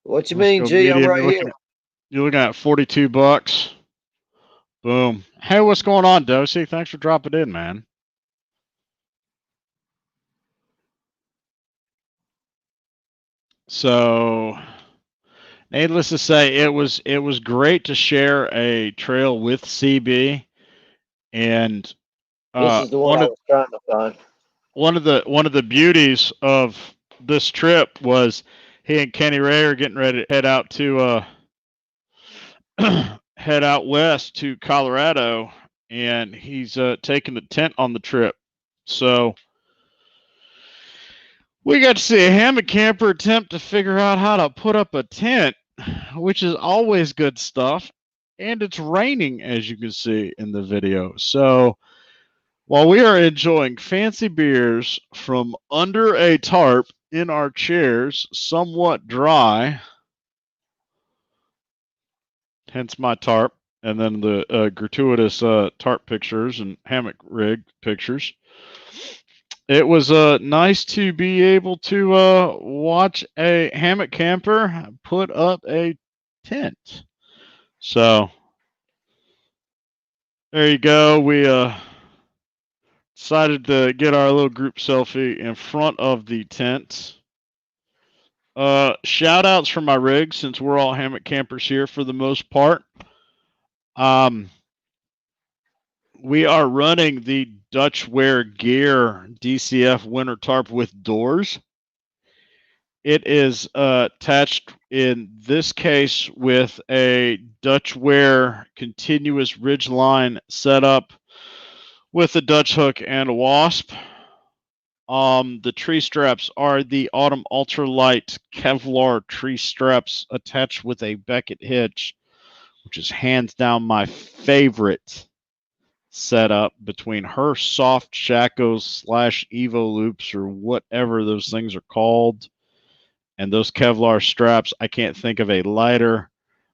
What you
Let's
mean,
go
G? I'm
medium.
right here.
You're looking at $42. Boom. Hey, what's going on, Dosey? Thanks for dropping in, man. So, needless to say, it was great to share a trail with CB, and
This is the one I was trying to find.
one of the beauties of this trip was he and Kenny Ray are getting ready to head out to head out west to Colorado, and he's taking the tent on the trip. So we got to see a hammock camper attempt to figure out how to put up a tent, which is always good stuff. And it's raining, as you can see in the video. So while we are enjoying fancy beers from under a tarp in our chairs, somewhat dry, hence my tarp, and then the gratuitous tarp pictures and hammock rig pictures, it was nice to be able to watch a hammock camper put up a tent. So there you go. We decided to get our little group selfie in front of the tent. Shout outs for my rig, since we're all hammock campers here for the most part. We are running the Dutchware Gear DCF winter tarp with doors. It is attached in this case with a Dutchware continuous ridgeline setup with a Dutch hook and a wasp. The tree straps are the Autumn Ultralight Kevlar tree straps attached with a Beckett hitch, which is hands down my favorite setup between her soft Shakos / Evo loops or whatever those things are called, and those Kevlar straps. I can't think of a lighter,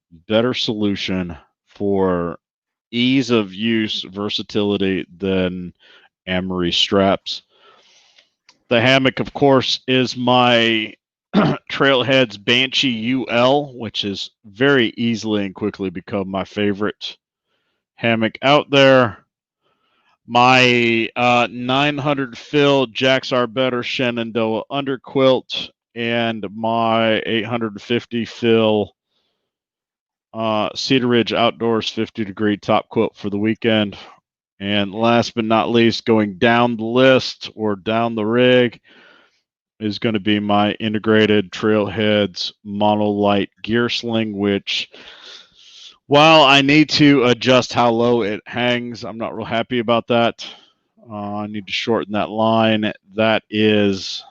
better solution for ease of use, versatility than Amory straps. The hammock, of course, is my Trailhead's Banshee UL, which has very easily and quickly become my favorite hammock out there. My 900 fill Jack's Are Better Shenandoah underquilt, and my 850 fill Cedar Ridge Outdoors 50-degree top quilt for the weekend. And last but not least, going down the list or down the rig is going to be my integrated Trailheads Monolight Gear Sling, which, while I need to adjust how low it hangs, I'm not real happy about that. I need to shorten that line. That's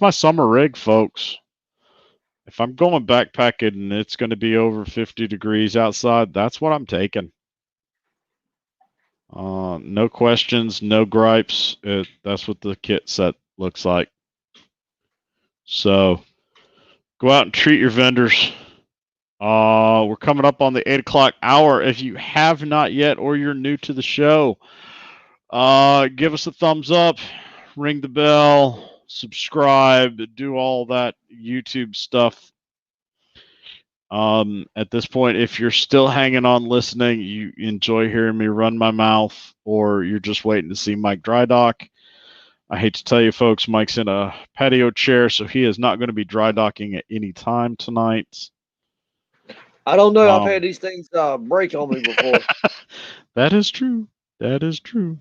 my summer rig, folks. If I'm going backpacking and it's going to be over 50 degrees outside, that's what I'm taking. No questions, no gripes. That's what the kit set looks like. So go out and treat your vendors. We're coming up on the 8 o'clock hour. If you have not yet, or you're new to the show, give us a thumbs up, ring the bell, subscribe, do all that YouTube stuff. At this point, if you're still hanging on listening, you enjoy hearing me run my mouth, or you're just waiting to see Mike dry dock. I hate to tell you, folks, Mike's in a patio chair, so he is not going to be dry docking at any time tonight.
I don't know. I've had these things break on me before.
That is true. That is true.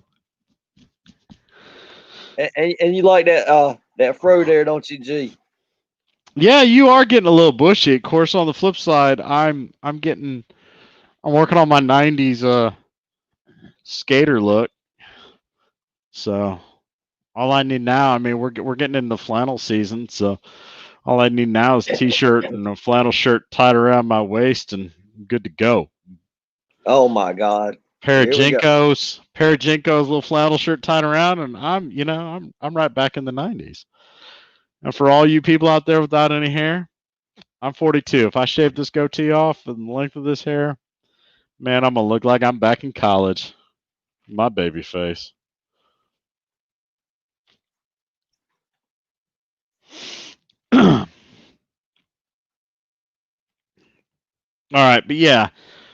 And you like that fro there, don't you, G?
Yeah, you are getting a little bushy. Of course, on the flip side, I'm working on my 90s skater look. So all I need now, I mean, we're getting into flannel season, so all I need now is t-shirt and a flannel shirt tied around my waist, and I'm good to go.
Oh my God!
pair of
Here we go.
Jinkos, little flannel shirt tied around, and I'm right back in the 90s. And for all you people out there without any hair, I'm 42. If I shave this goatee off and the length of this hair, man, I'm gonna look like I'm back in college. My baby face. All right, but yeah,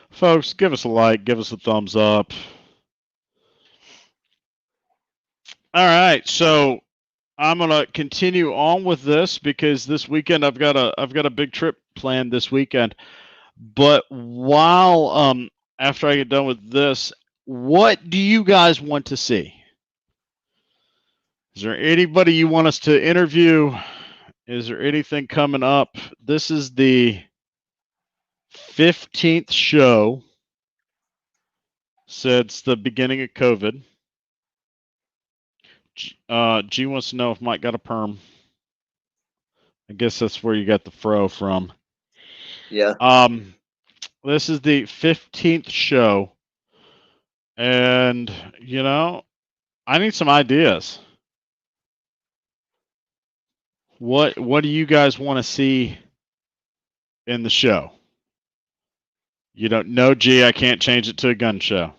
folks, give us a like, give us a thumbs up. All right, so I'm gonna continue on with this because this weekend I've got a big trip planned this weekend. But while after I get done with this, what do you guys want to see? Is there anybody you want us to interview? Is there anything coming up? This is the 15th show since the beginning of COVID. G wants to know if Mike got a perm. I guess that's where you got the fro from.
Yeah.
This is the 15th show, and I need some ideas. What do you guys want to see in the show? You don't know, G. I can't change it to a gun show.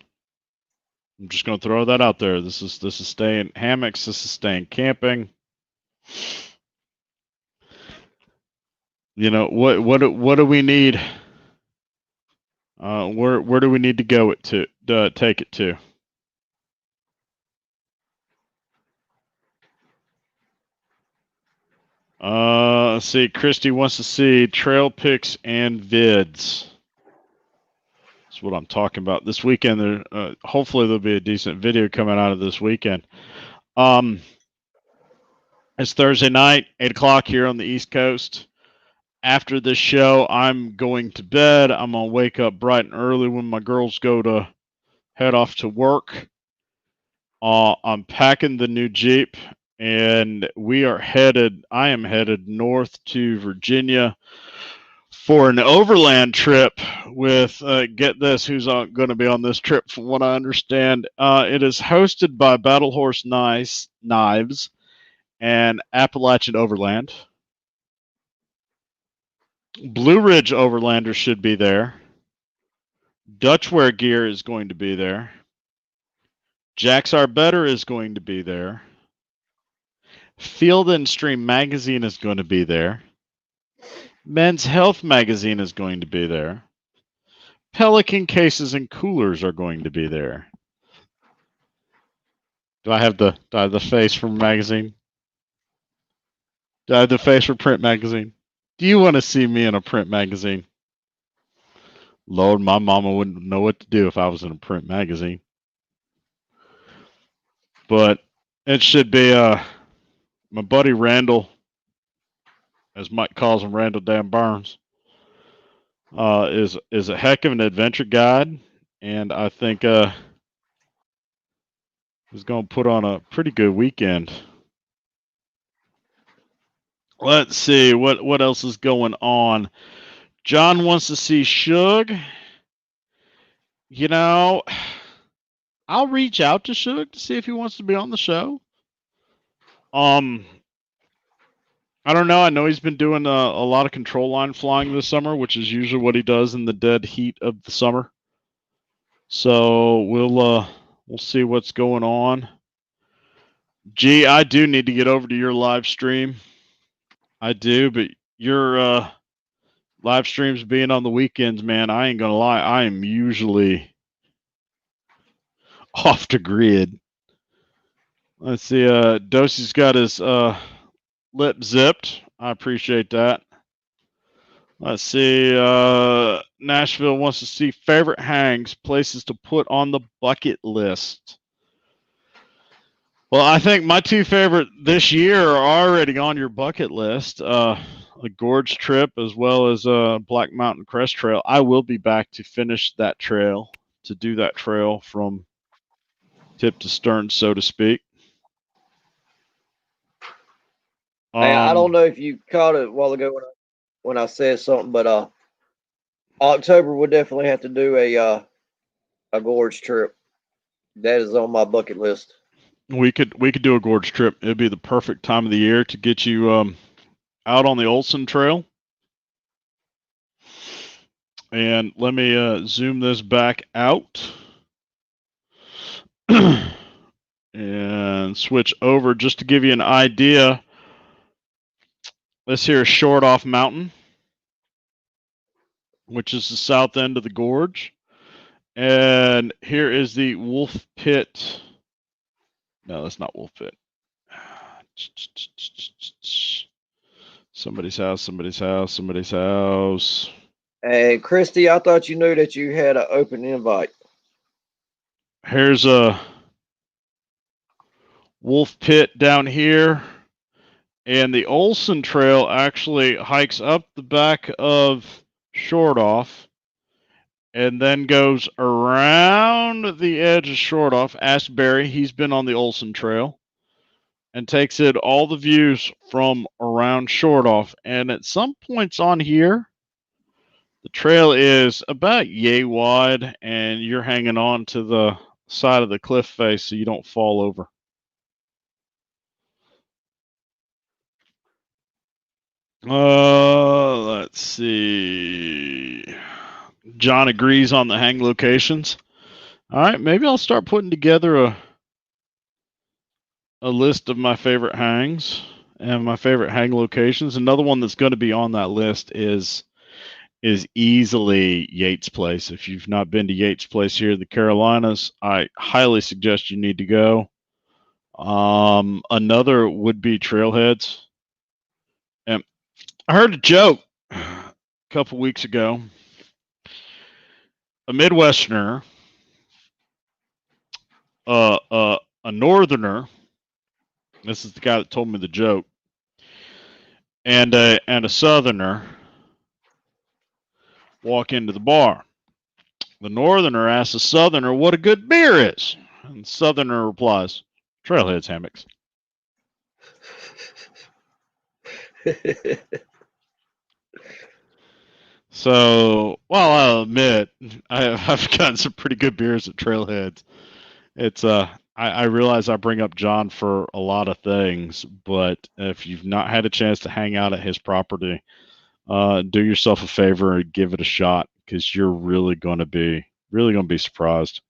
I'm just going to throw that out there. This is staying hammocks. This is staying camping. What do we need? Where do we need to go to take it to? Let's see. Christy wants to see trail pics and vids. That's what I'm talking about. This weekend, hopefully there'll be a decent video coming out of this weekend. It's Thursday night, 8 o'clock here on the East Coast. After this show, I'm going to bed. I'm going to wake up bright and early when my girls go to head off to work. I'm packing the new Jeep, and I am headed north to Virginia for an overland trip with, get this, who's going to be on this trip from what I understand. It is hosted by Battle Horse Knives and Appalachian Overland. Blue Ridge Overlander should be there. Dutchware Gear is going to be there. Jax Are Better is going to be there. Field and Stream Magazine is going to be there. Men's Health Magazine is going to be there. Pelican Cases and Coolers are going to be there. Do I have the face for magazine? Do I have the face for print magazine? Do you want to see me in a print magazine? Lord, my mama wouldn't know what to do if I was in a print magazine. But it should be my buddy Randall, as Mike calls him, Randall Dan Burns, is a heck of an adventure guide, and I think he's going to put on a pretty good weekend. Let's see what else is going on. John wants to see Suge. I'll reach out to Suge to see if he wants to be on the show. I don't know. I know he's been doing a lot of control line flying this summer, which is usually what he does in the dead heat of the summer. So we'll see what's going on. Gee, I do need to get over to your live stream. I do, but your live streams being on the weekends, man, I ain't gonna lie, I am usually off the grid. Let's see. Dosey's got his lip zipped. I appreciate that. Let's see. Nashville wants to see favorite hangs, places to put on the bucket list. Well, I think my two favorite this year are already on your bucket list. A gorge trip as well as a Black Mountain Crest Trail. I will be back to finish that trail, to do that trail from tip to stern, so to speak.
Hey, I don't know if you caught it a while ago when I said something, but October we'll definitely have to do a gorge trip. That is on my bucket list.
We could do a gorge trip. It'd be the perfect time of the year to get you out on the Olson Trail. And let me zoom this back out and switch over just to give you an idea. This here is Short Off Mountain, which is the south end of the gorge. And here is the Wolf Pit. No, that's not Wolf Pit. Somebody's house, somebody's house, somebody's house.
And Christy, I thought you knew that you had an open invite.
Here's a Wolf Pit down here. And the Olson Trail actually hikes up the back of Short Off and then goes around the edge of Short Off. Ask Barry, he's been on the Olson Trail, and takes in all the views from around Short Off. And at some points on here, the trail is about yay wide, and you're hanging on to the side of the cliff face so you don't fall over. Let's see. John agrees on the hang locations. All right, maybe I'll start putting together a list of my favorite hangs and my favorite hang locations. Another one that's going to be on that list is easily Yates Place. If you've not been to Yates Place here in the Carolinas, I highly suggest you need to go. Another would be Trailheads. And I heard a joke a couple weeks ago. A Midwesterner, a Northerner. This is the guy that told me the joke, and a Southerner walk into the bar. The Northerner asks the Southerner what a good beer is, and the Southerner replies, "Trailheads, Hammocks." So, while I'll admit I've gotten some pretty good beers at Trailheads, it's I realize I bring up John for a lot of things, but if you've not had a chance to hang out at his property, do yourself a favor and give it a shot, because you're really going to be surprised.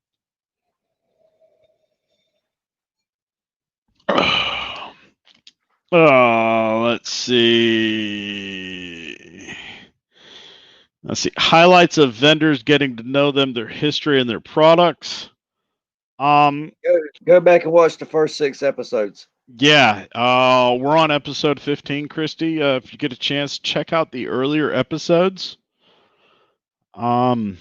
Let's see. Highlights of vendors, getting to know them, their history, and their products.
Go back and watch the first 6 episodes.
Yeah, we're on episode 15, Christy. If you get a chance, check out the earlier episodes. We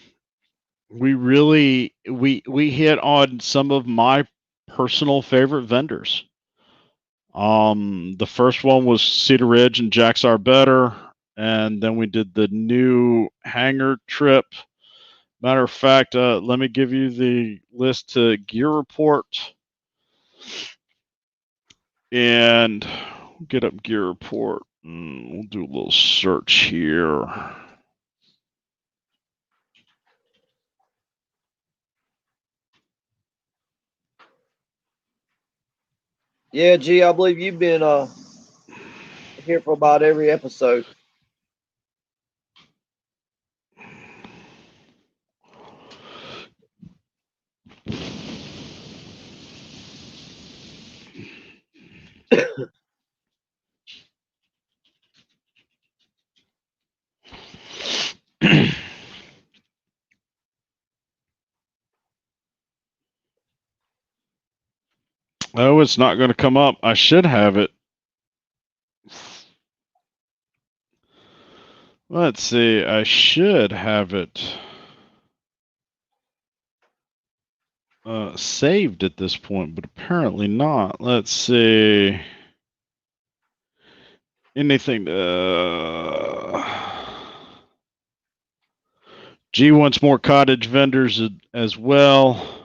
really we hit on some of my personal favorite vendors. The first one was Cedar Ridge and Jack's Are Better, and then we did the new hangar trip. Matter of fact, let me give you the list to Gear Report, and get up Gear Report, and we'll do a little search here.
Yeah, G, I believe you've been here for about every episode.
Oh, it's not going to come up. I should have it. Let's see. I should have it saved at this point, but apparently not. Let's see. Anything. G wants more cottage vendors as well.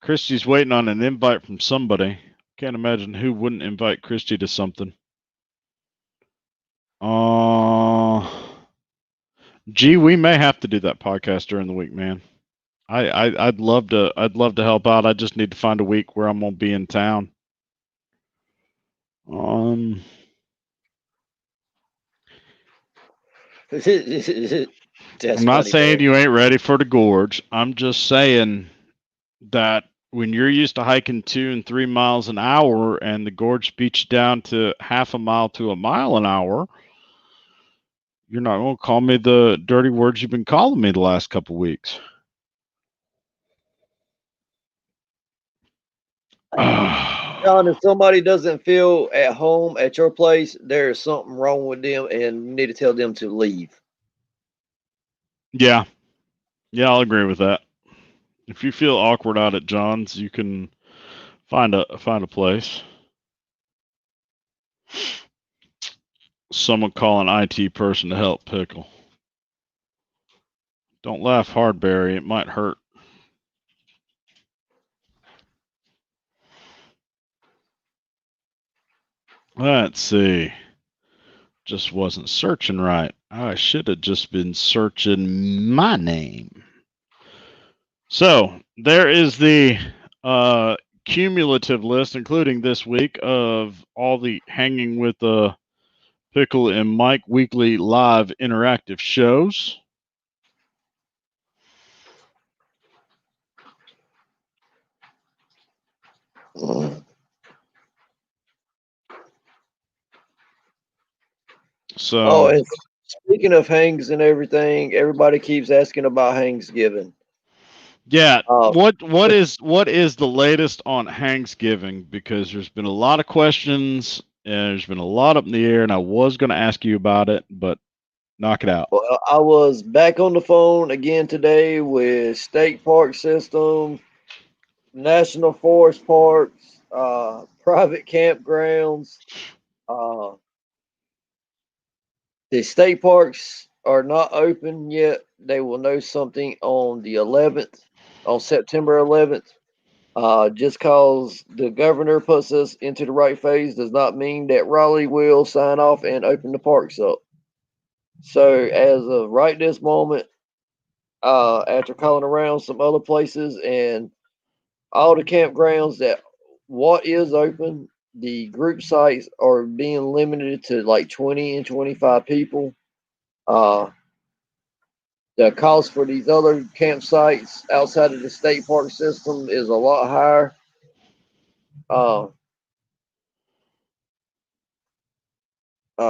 Christy's waiting on an invite from somebody. Can't imagine who wouldn't invite Christy to something. G, we may have to do that podcast during the week, man. I'd love to help out. I just need to find a week where I'm gonna be in town.
That's
I'm not
funny,
saying
man.
you ain't ready for the gorge. I'm just saying that when you're used to hiking 2 and 3 miles an hour and the gorge beats you down to half a mile to a mile an hour, you're not going to call me the dirty words you've been calling me the last couple weeks.
John, if somebody doesn't feel at home at your place, there's something wrong with them, and you need to tell them to leave.
Yeah. Yeah, I'll agree with that. If you feel awkward out at John's, you can find a place. Someone call an IT person to help Pickl. Don't laugh hard, Barry. It might hurt. Let's see. Just wasn't searching right. I should have just been searching my name. So there is the cumulative list, including this week, of all the Hanging with Pickl and Mike weekly live interactive shows. So,
and speaking of hangs and everything, everybody keeps asking about Thanksgiving.
yeah,
Uh,
what is the latest on Thanksgiving? Because there's been a lot of questions and there's been a lot up in the air, and I was going to ask you about it, but knock it out.
well, I was back on the phone again today with state park system, national forest parks, private campgrounds. Uh, the state parks are not open yet. They will know something on the 11th, on September 11th. Just cause the governor puts us into the right phase does not mean that Raleigh will sign off and open the parks up. So as of right this moment, after calling around some other places and all the campgrounds that what is open, the group sites are being limited to like 20 and 25 people. Uh, the cost for these other campsites outside of the state park system is a lot higher. Uh,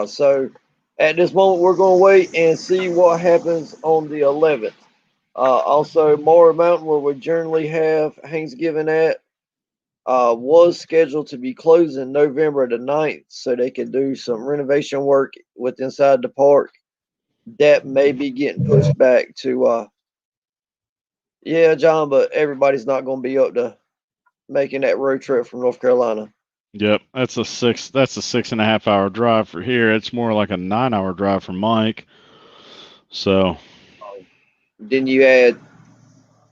so at this moment, we're going to wait and see what happens on the 11th. Also, Maury Mountain, where we generally have Thanksgiving at, was scheduled to be closing November the 9th so they could do some renovation work with inside the park. That may be getting pushed back to, yeah, John, but everybody's not going to be up to making that road trip from North Carolina.
Yep, that's a 6.5 hour drive for here. It's more like a 9 hour drive for Mike. So
Then you add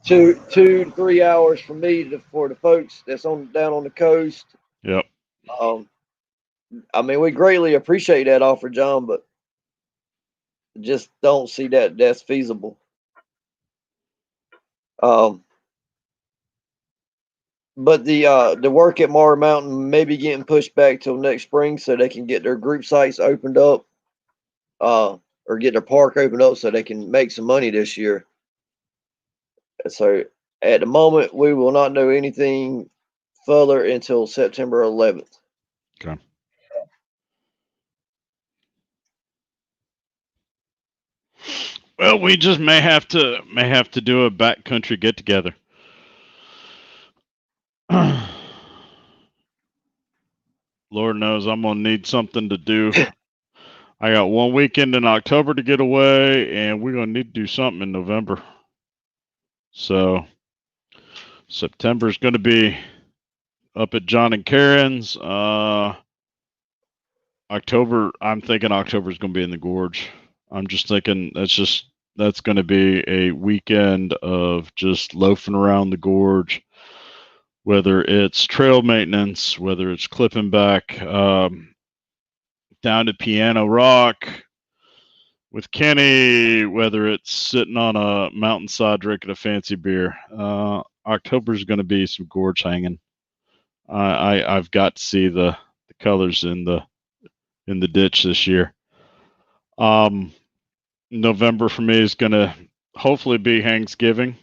2 to 3 hours for me for the folks that's on down on the coast.
yep.
Um, I mean, we greatly appreciate that offer, John, but just don't see that that's feasible. Um, but the work at Maury Mountain may be getting pushed back till next spring so they can get their group sites opened up, or get their park opened up so they can make some money this year. So at the moment, we will not know anything further until September 11th.
Okay. Well, we just may have to do a backcountry get together. Lord knows I'm gonna need something to do. I got one weekend in October to get away, and we're gonna need to do something in November. So September is gonna be up at John and Karen's. October, I'm thinking October is gonna be in the gorge. I'm just thinking that's gonna be a weekend of just loafing around the gorge, whether it's trail maintenance, whether it's clipping back down to Piano Rock, with Kenny, whether it's sitting on a mountainside drinking a fancy beer. October's going to be some gorge hanging. I've got to see the colors in the ditch this year. November for me is going to hopefully be Thanksgiving.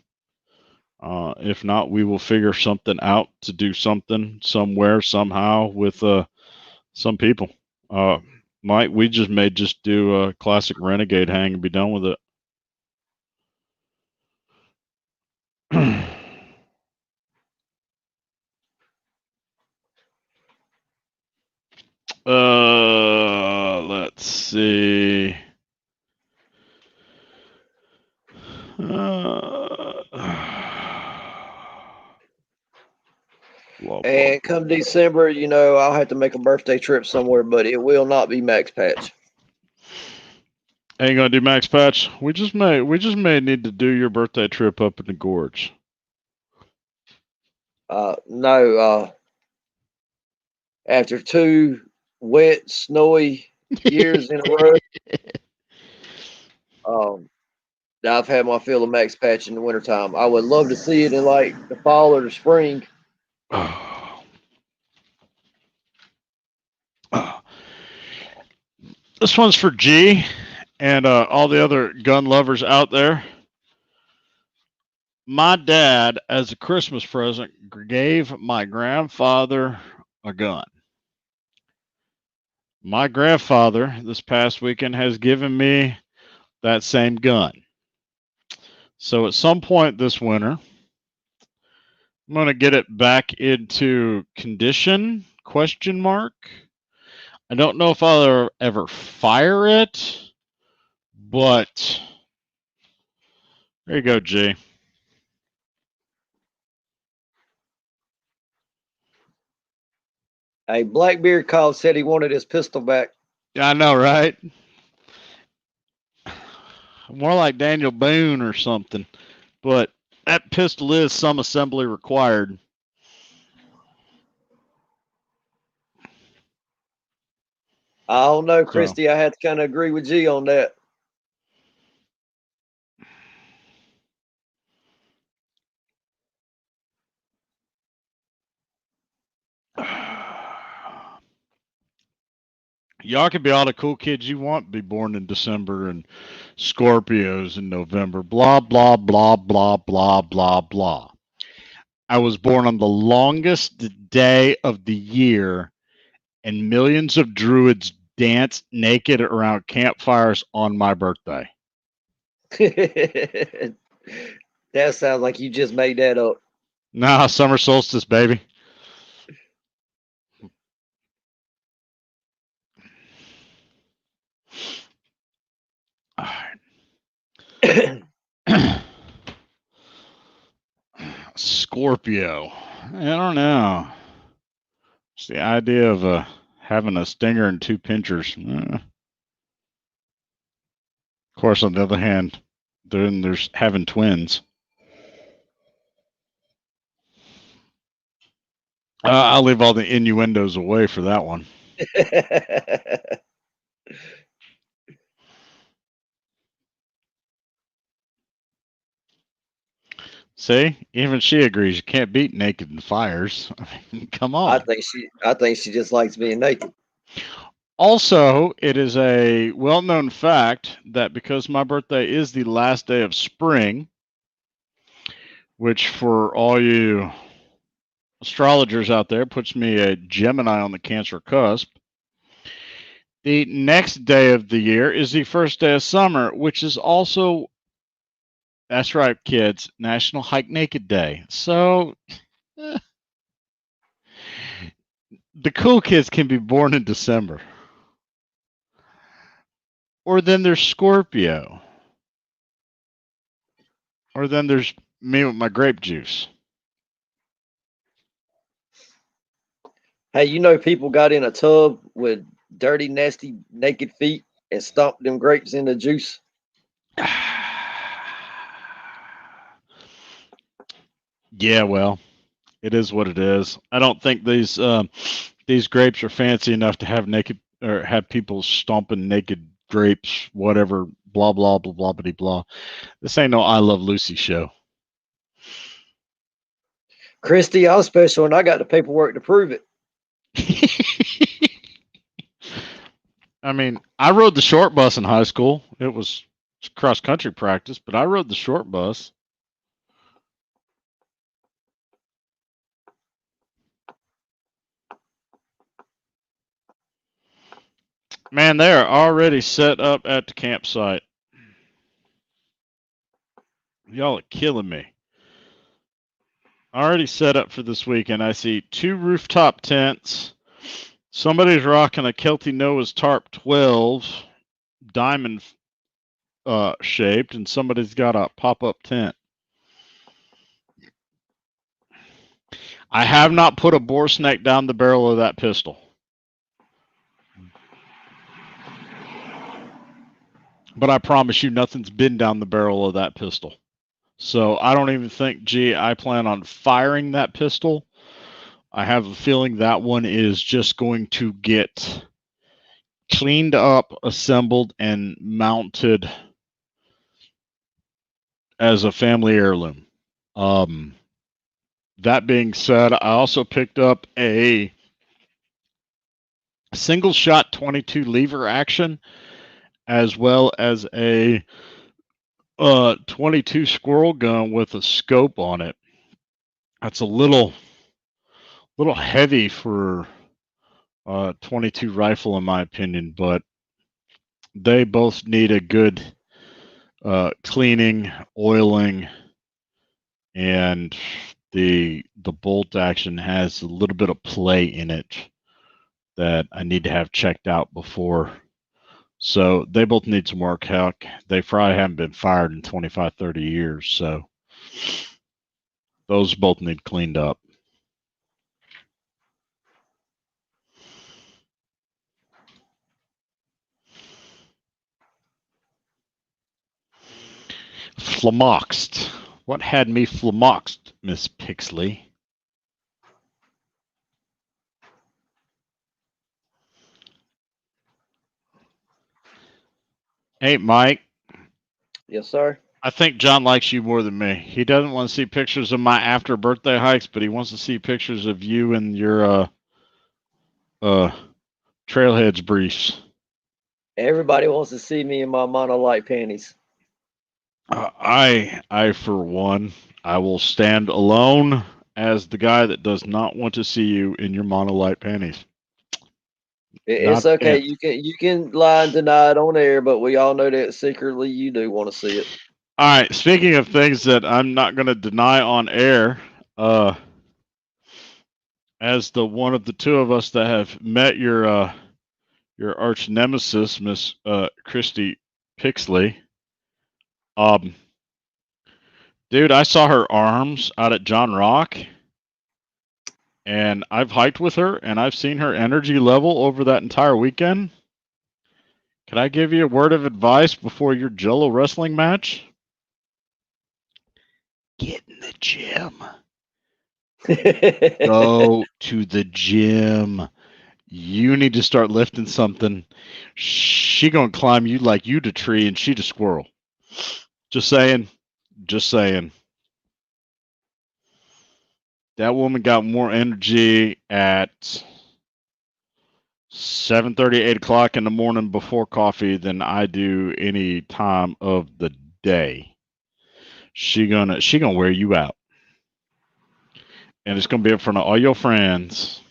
If not, we will figure something out to do something somewhere somehow with some people. We may just do a classic Renegade hang and be done with it. Let's see.
And come December, I'll have to make a birthday trip somewhere, but it will not be Max Patch.
Ain't gonna do Max Patch. We just may need to do your birthday trip up in the gorge.
No. After 2 wet, snowy years in a row, I've had my fill of Max Patch in the wintertime. I would love to see it in like the fall or the spring.
This one's for G and all the other gun lovers out there. My dad, as a Christmas present, gave my grandfather a gun. My grandfather, this past weekend, has given me that same gun. So at some point this winter, I'm going to get it back into condition, ? I don't know if I'll ever fire it, but there you go, G.
Hey, Blackbeard called, said he wanted his pistol back.
Yeah, I know, right? More like Daniel Boone or something. But that pistol is some assembly required.
I don't know, Christy. I had to kind of agree with G on that.
Y'all can be all the cool kids you want, be born in December and Scorpios in November. Blah, blah, blah, blah, blah, blah, blah. I was born on the longest day of the year, and millions of druids dance naked around campfires on my birthday.
That sounds like you just made that up.
Nah, summer solstice, baby. All right. Scorpio. I don't know. It's the idea of having a stinger and 2 pinchers. Of course, on the other hand, then there's having twins. I'll leave all the innuendos away for that one. See, even she agrees you can't beat naked in fires. I mean, come on.
I think she just likes being naked.
Also, it is a well-known fact that because my birthday is the last day of spring, which for all you astrologers out there puts me a Gemini on the Cancer cusp, the next day of the year is the first day of summer, which is also, that's right, kids, National Hike Naked Day. So the cool kids can be born in December. Or then there's Scorpio. Or then there's me with my grape juice.
Hey, people got in a tub with dirty, nasty, naked feet and stomped them grapes in the juice.
Yeah, well, it is what it is. I don't think these grapes are fancy enough to have naked or have people stomping naked grapes, whatever, blah, blah, blah, blah, blah, blah. This ain't no I Love Lucy show.
Christy, I was special and I got the paperwork to prove it.
I mean, I rode the short bus in high school. It was cross country practice, but I rode the short bus. Man, they are already set up at the campsite. Y'all are killing me. Already set up for this weekend. I see 2 rooftop tents. Somebody's rocking a Kelty Noah's Tarp 12 diamond shaped, and somebody's got a pop-up tent. I have not put a bore snake down the barrel of that pistol. But I promise you nothing's been down the barrel of that pistol. So I don't even think, I plan on firing that pistol. I have a feeling that one is just going to get cleaned up, assembled, and mounted as a family heirloom. That being said, I also picked up a single shot 22 lever action, as well as a 22 squirrel gun with a scope on it. That's a little heavy for a 22 rifle, in my opinion, but they both need a good cleaning, oiling, and the bolt action has a little bit of play in it that I need to have checked out before. So they both need some work. Heck, they probably haven't been fired in 25, 30 years. So those both need cleaned up. Flummoxed. What had me flummoxed, Miss Pickl? Hey, Mike.
Yes, sir.
I think John likes you more than me. He doesn't want to see pictures of my after birthday hikes, but he wants to see pictures of you and your trailheads briefs.
Everybody wants to see me in my monolight panties.
I for one, I will stand alone as the guy that does not want to see you in your monolight panties.
It's okay. You can lie and deny it on air, but we all know that secretly you do want to see it.
All right. Speaking of things that I'm not going to deny on air, as the one of the two of us that have met your arch nemesis, Miss Christy Pickl, dude, I saw her arms out at John Rock. And I've hiked with her, and I've seen her energy level over that entire weekend. Can I give you a word of advice before your Jello wrestling match? Get in the gym. Go to the gym. You need to start lifting something. She gonna climb you like you the tree, and she the squirrel. Just saying. Just saying. That woman got more energy at 7:30, 8 o'clock in the morning before coffee than I do any time of the day. She gonna wear you out, and it's gonna be in front of all your friends.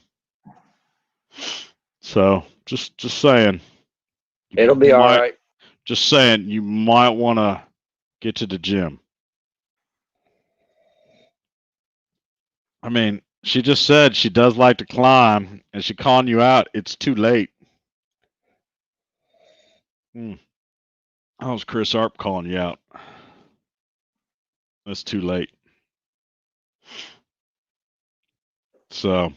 So just saying,
It'll be all right.
Just saying, you might want to get to the gym. I mean, she just said she does like to climb, and she calling you out. It's too late. That was Chris Arp calling you out. That's too late. So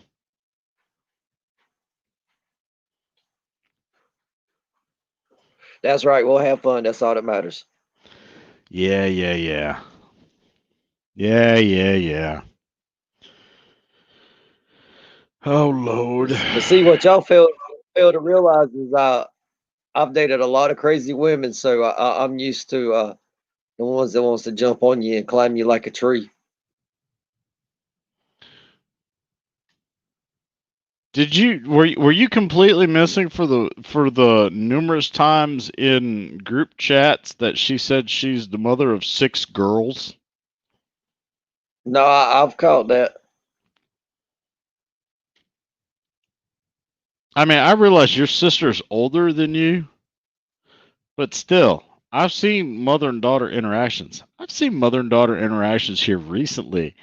that's right. We'll have fun. That's all that matters.
Yeah. Oh Lord.
But see, what y'all fail to realize is I've dated a lot of crazy women, so I'm used to the ones that wants to jump on you and climb you like a tree.
Were you completely missing for the numerous times in group chats that she said she's the mother of 6 girls?
No, I've caught that.
I mean, I realize your sister's older than you, but still, I've seen mother and daughter interactions. I've seen mother and daughter interactions here recently.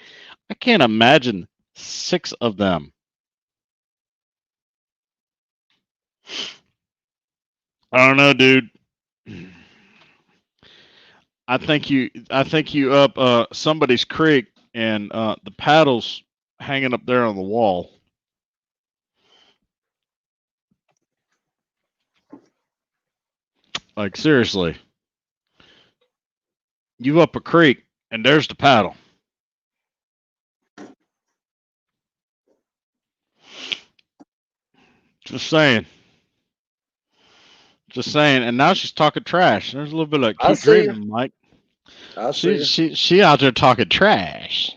I can't imagine 6 of them. I don't know, dude. I think you up somebody's creek and the paddles hanging up there on the wall. Like seriously, you up a creek and there's the paddle. Just saying. Just saying. And now she's talking trash. There's a little bit of
I
keep
see you.
dreaming, Mike.
I see
She
you.
she she out there talking trash.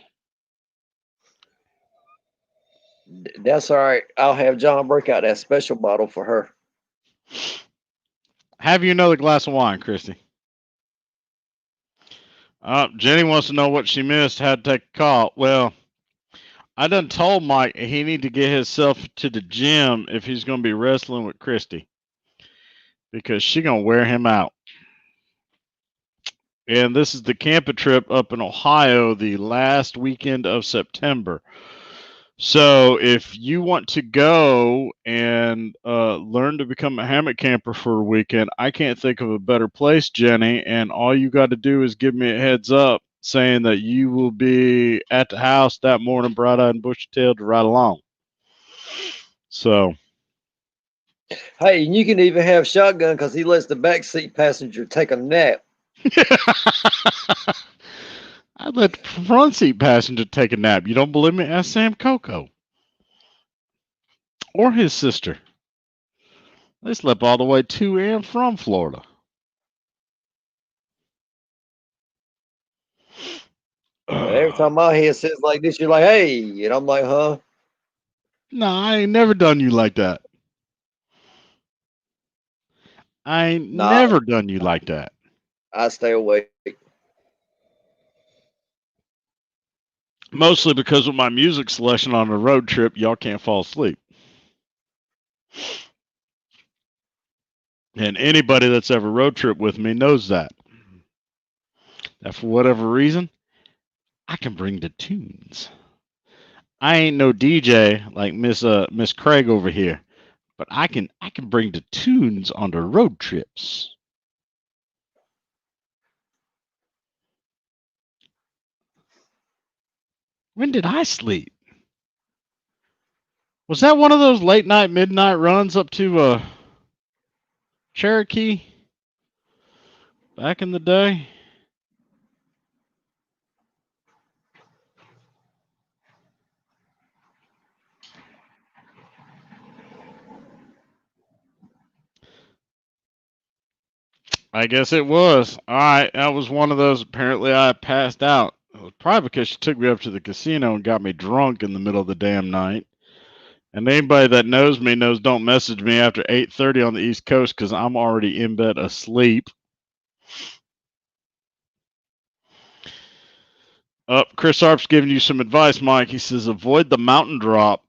That's all right. I'll have John break out that special bottle for her.
Have you another glass of wine, Christy? Jenny wants to know what she missed. Had to take a call. Well, I done told Mike he need to get himself to the gym if he's gonna be wrestling with Christy because she gonna wear him out. And this is the camping trip up in Ohio the last weekend of September. So if you want to go and learn to become a hammock camper for a weekend, I can't think of a better place, Jenny. And all you got to do is give me a heads up saying that you will be at the house that morning, bright-eyed and bushy-tailed, to ride along. So,
Hey, and you can even have shotgun because he lets the backseat passenger take a nap.
I'd let the front seat passenger take a nap. You don't believe me? Ask Sam Coco or his sister. They slept all the way to and from Florida.
Every time my head sits like this, you're like, hey. And I'm like, huh?
No, I ain't never done you like that. I ain't
Nah,
never done you like that.
I stay awake.
Mostly because of my music selection on a road trip, y'all can't fall asleep. And anybody that's ever road trip with me knows that. That for whatever reason, I can bring the tunes. I ain't no DJ like Miss Craig over here, but I can bring the tunes on the road trips. When did I sleep? Was that one of those late night, midnight runs up to Cherokee back in the day? I guess it was. All right, that was one of those. Apparently, I passed out. It was probably because she took me up to the casino and got me drunk in the middle of the damn night. And anybody that knows me knows don't message me after 8:30 on the East Coast because I'm already in bed asleep. Chris Arp's giving you some advice, Mike. He says avoid the mountain drop.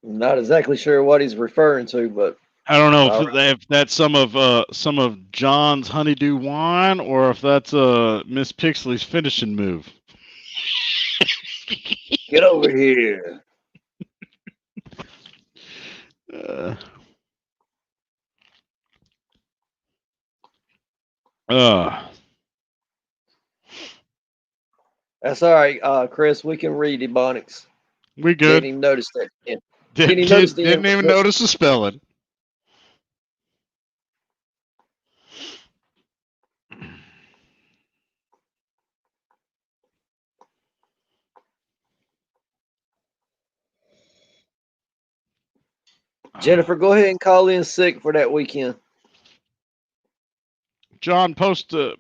Not exactly sure what he's referring to, but
I don't know
all right.
if that's some of John's honeydew wine or if that's Miss Pixley's finishing move.
Get over here.
Uh, uh,
That's all right, Chris. We can read Ebonics.
we
Didn't
good.
even notice that. Didn't
Didn't
even notice the
didn't even
imperfection.
notice the spelling.
Jennifer, go ahead and call in sick for that weekend.
John, post a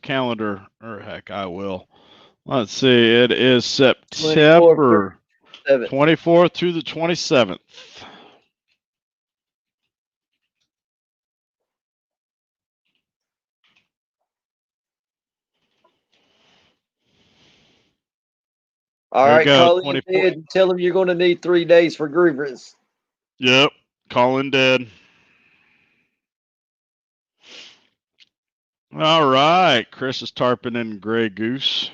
calendar, or heck, I will. Let's see. It is
24th
September
7th.
24th through the 27th.
All
There you
right,
go.
call in
24.
dead and tell him you're going to need 3 days for grievance.
Yep. Calling dead. All right. Chris is tarping in Grey Goose.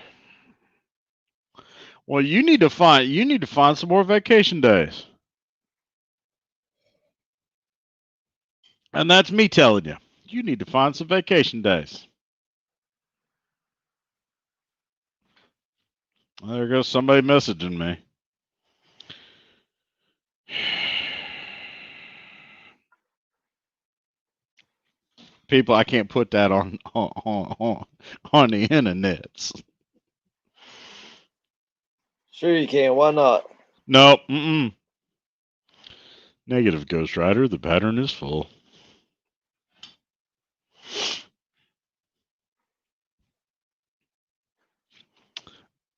Well, you need to find some more vacation days. And that's me telling you. You need to find some vacation days. There goes somebody messaging me. People, I can't put that on the internet.
Sure you can. Why not?
Nope. Negative, Ghost Rider. The pattern is full.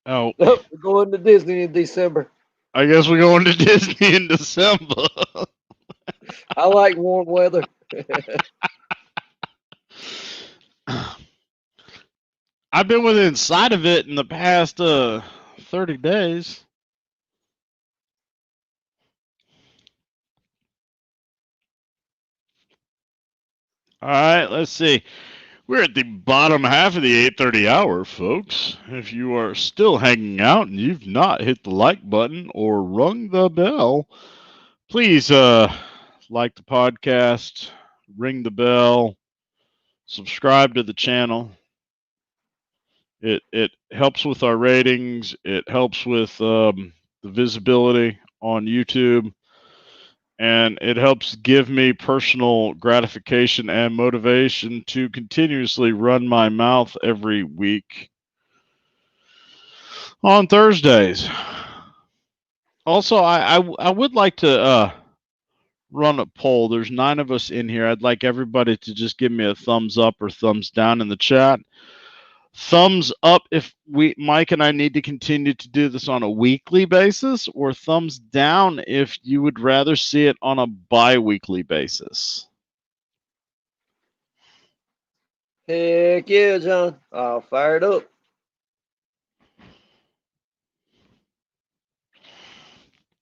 Oh.
Nope, we're going to Disney in December.
I guess we're going to Disney in December.
I like warm weather.
I've been within sight of it in the past 30 days. All right, let's see. We're at the bottom half of the 8:30 hour, folks. If you are still hanging out and you've not hit the like button or rung the bell, please like the podcast, ring the bell, subscribe to the channel. It helps with our ratings. It helps with the visibility on YouTube. And it helps give me personal gratification and motivation to continuously run my mouth every week on Thursdays. Also, I would like to run a poll. There's 9 of us in here. I'd like everybody to just give me a thumbs up or thumbs down in the chat. Thumbs up if Mike and I need to continue to do this on a weekly basis, or thumbs down if you would rather see it on a bi-weekly basis.
Heck yeah, John. I'll fire it up.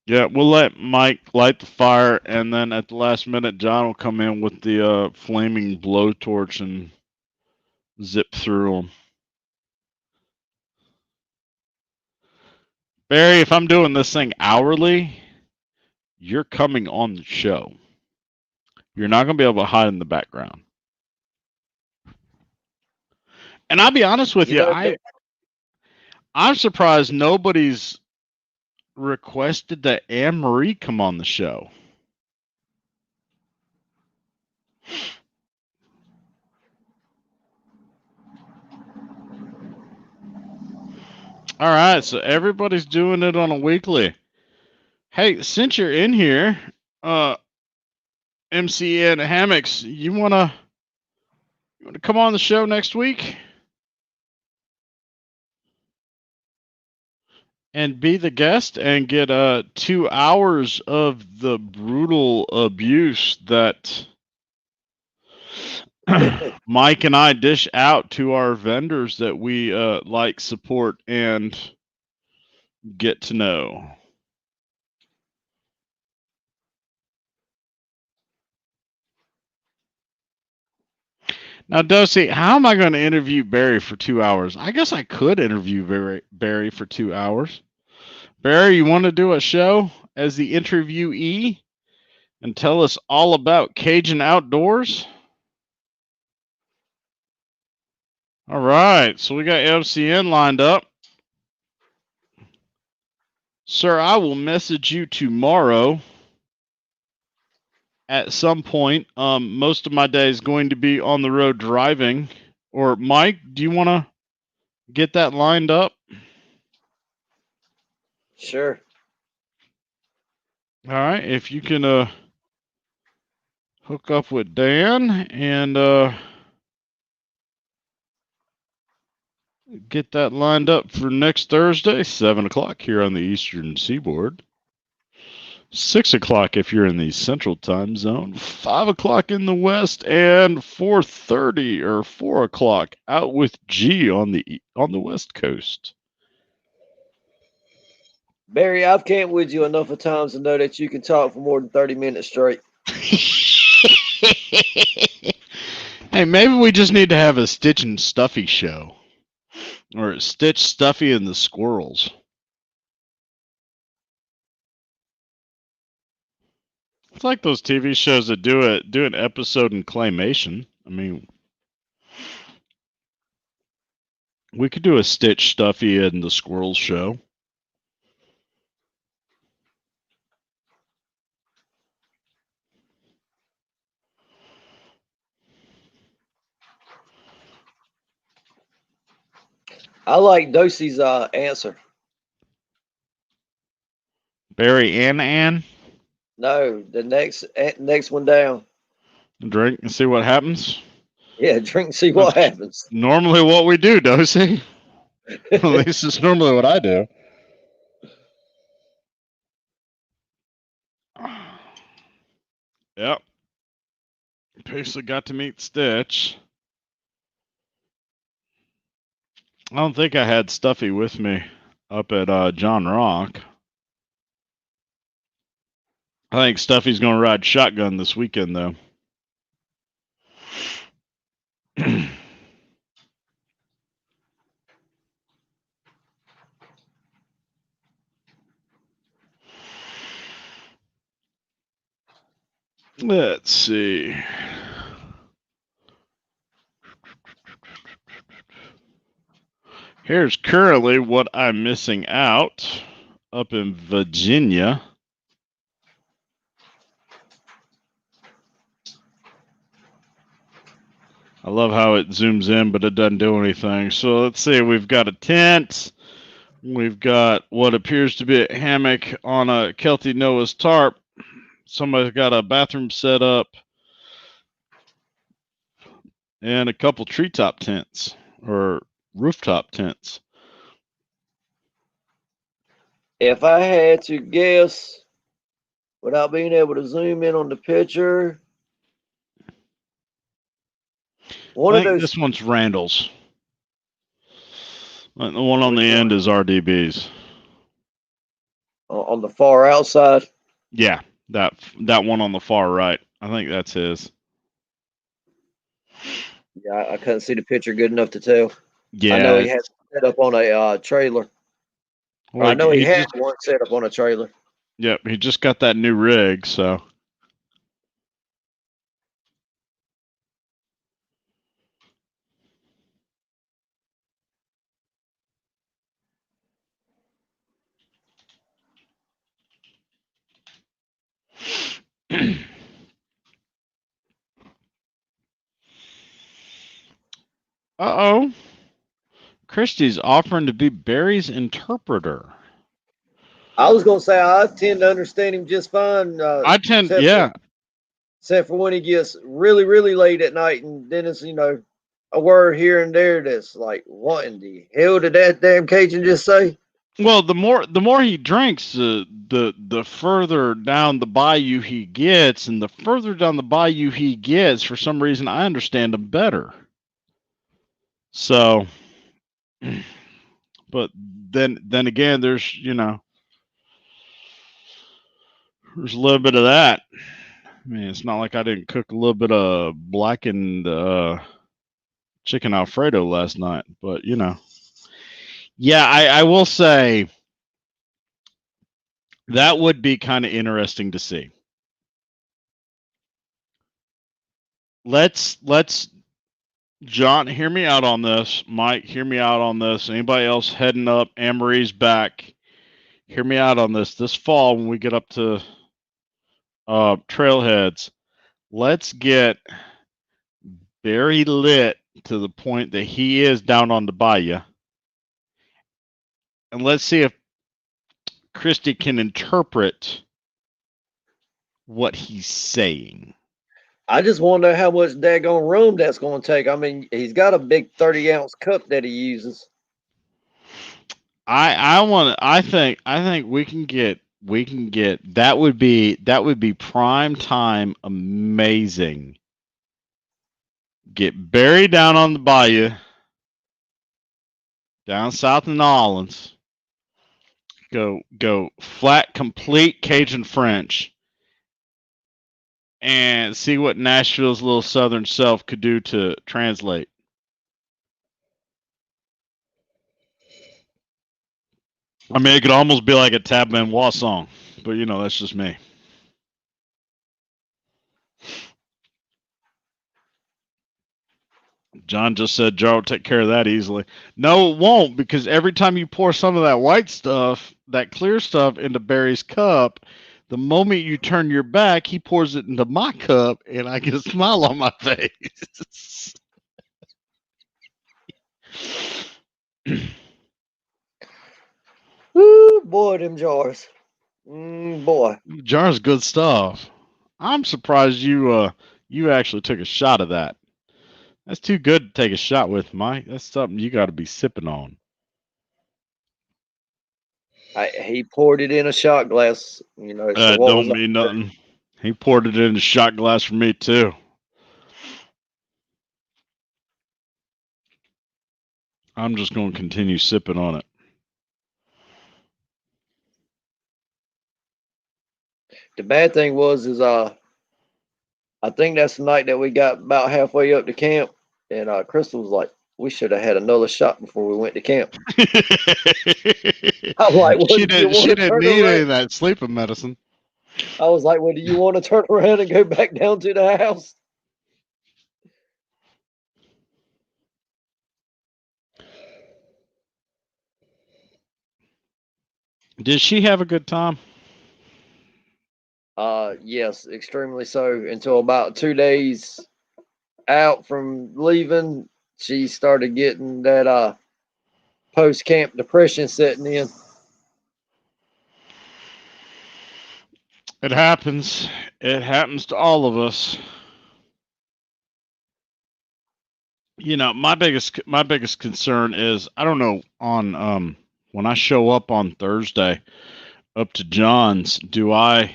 Yeah, we'll let Mike light the fire, and then at the last minute, John will come in with the flaming blowtorch and zip through them. Barry, if I'm doing this thing hourly, you're coming on the show. You're not going to be able to hide in the background. And I'll be honest with you, I'm surprised nobody's requested that Anne Marie come on the show. All right, so everybody's doing it on a weekly. Hey, since you're in here, MC and Hammocks, you wanna come on the show next week and be the guest and get 2 hours of the brutal abuse that Mike and I dish out to our vendors that we like, support, and get to know. Now, Dosey, how am I going to interview Barry for 2 hours? I guess I could interview Barry for 2 hours. Barry, you want to do a show as the interviewee and tell us all about Cajun Outdoors? All right, so we got MCN lined up. Sir, I will message you tomorrow at some point. Most of my day is going to be on the road driving. Or Mike, do you want to get that lined up?
Sure.
All right, if you can hook up with Dan and get that lined up for next Thursday, 7 o'clock here on the Eastern Seaboard. 6 o'clock if you're in the Central Time Zone. 5 o'clock in the West, and 4:30 or 4 o'clock out with G on the West Coast.
Barry, I've camped with you enough of times to know that you can talk for more than 30 minutes straight.
Hey, maybe we just need to have a Stitch and Stuffy show. Or Stitch, Stuffy, and the Squirrels. It's like those TV shows that do an episode in claymation. I mean, we could do a Stitch, Stuffy, and the Squirrels show.
I like Dosey's answer.
Barry and Ann,
No, the next one down.
drink and see what happens.
Yeah, drink and see what
That's
happens.
normally what we do, Dosey. At least it's normally what I do. Yep. Basically got to meet Stitch. I don't think I had Stuffy with me up at John Rock. I think Stuffy's going to ride shotgun this weekend, though. Let's see. Here's currently what I'm missing out up in Virginia. I love how it zooms in, but it doesn't do anything. So let's see. We've got a tent. We've got what appears to be a hammock on a Kelty Noah's tarp. Somebody's got a bathroom set up. And a couple treetop tents or rooftop tents.
If I had to guess, without being able to zoom in on the picture, one
I
of
think
those
this one's Randall's. The one on the end is RDB's.
On the far outside.
Yeah, that one on the far right. I think that's his.
Yeah, I couldn't see the picture good enough to tell.
Yeah,
I know he had it set up on a trailer. Or I know he had one set up on a trailer.
Yep, he just got that new rig, so. Uh-oh. Christy's offering to be Barry's interpreter.
I was gonna say I tend to understand him just fine. Except for when he gets really, really late at night, and then it's a word here and there that's like, what in the hell did that damn Cajun just say?
Well, the more he drinks, the further down the bayou he gets, and the further down the bayou he gets, for some reason I understand him better. So, but then again, there's there's a little bit of that. I mean, it's not like I didn't cook a little bit of blackened chicken Alfredo last night, but yeah, I will say that would be kind of interesting to see. Let's John, hear me out on this. Mike, hear me out on this. Anybody else heading up Anne-Marie's back, hear me out on this. This fall when we get up to trailheads, let's get Barry lit to the point that he is down on the bayou. And let's see if Christy can interpret what he's saying.
I just wonder how much daggone rum that's going to take. I mean, he's got a big 30-ounce cup that he uses.
I think we can get that would be prime time amazing. Get Barry down on the bayou, down south in New Orleans. Go flat complete Cajun French and see what Nashville's little southern self could do to translate. I mean, it could almost be like a Tab Benoit song, but you know, that's just me. John just said Jar will take care of that easily. No, it won't, because every time you pour some of that white stuff, that clear stuff, into Barry's cup, the moment you turn your back, he pours it into my cup, and I get a smile on my face.
Woo, boy, them jars. Boy.
Jar's good stuff. I'm surprised you actually took a shot of that. That's too good to take a shot with, Mike. That's something you got to be sipping on.
He poured it in a shot glass, you know. So what
Don't
was
mean nothing. He poured it in a shot glass for me too. I'm just going to continue sipping on it.
the bad thing is I think that's the night that we got about halfway up to camp, and Crystal was like, "We should have had another shot before we went to camp." I'm like, "What
She
do you
didn't.
want
She
to
didn't
turn
need any
around?"
of that sleeping medicine.
I was like, "Well, do you want to turn around and go back down to the house?"
Did she have a good time?
Yes, extremely so. Until about 2 days out from leaving, she started getting that post camp depression setting in.
It happens. It happens to all of us. You know, my biggest concern is, I don't know, on when I show up on Thursday up to John's, do I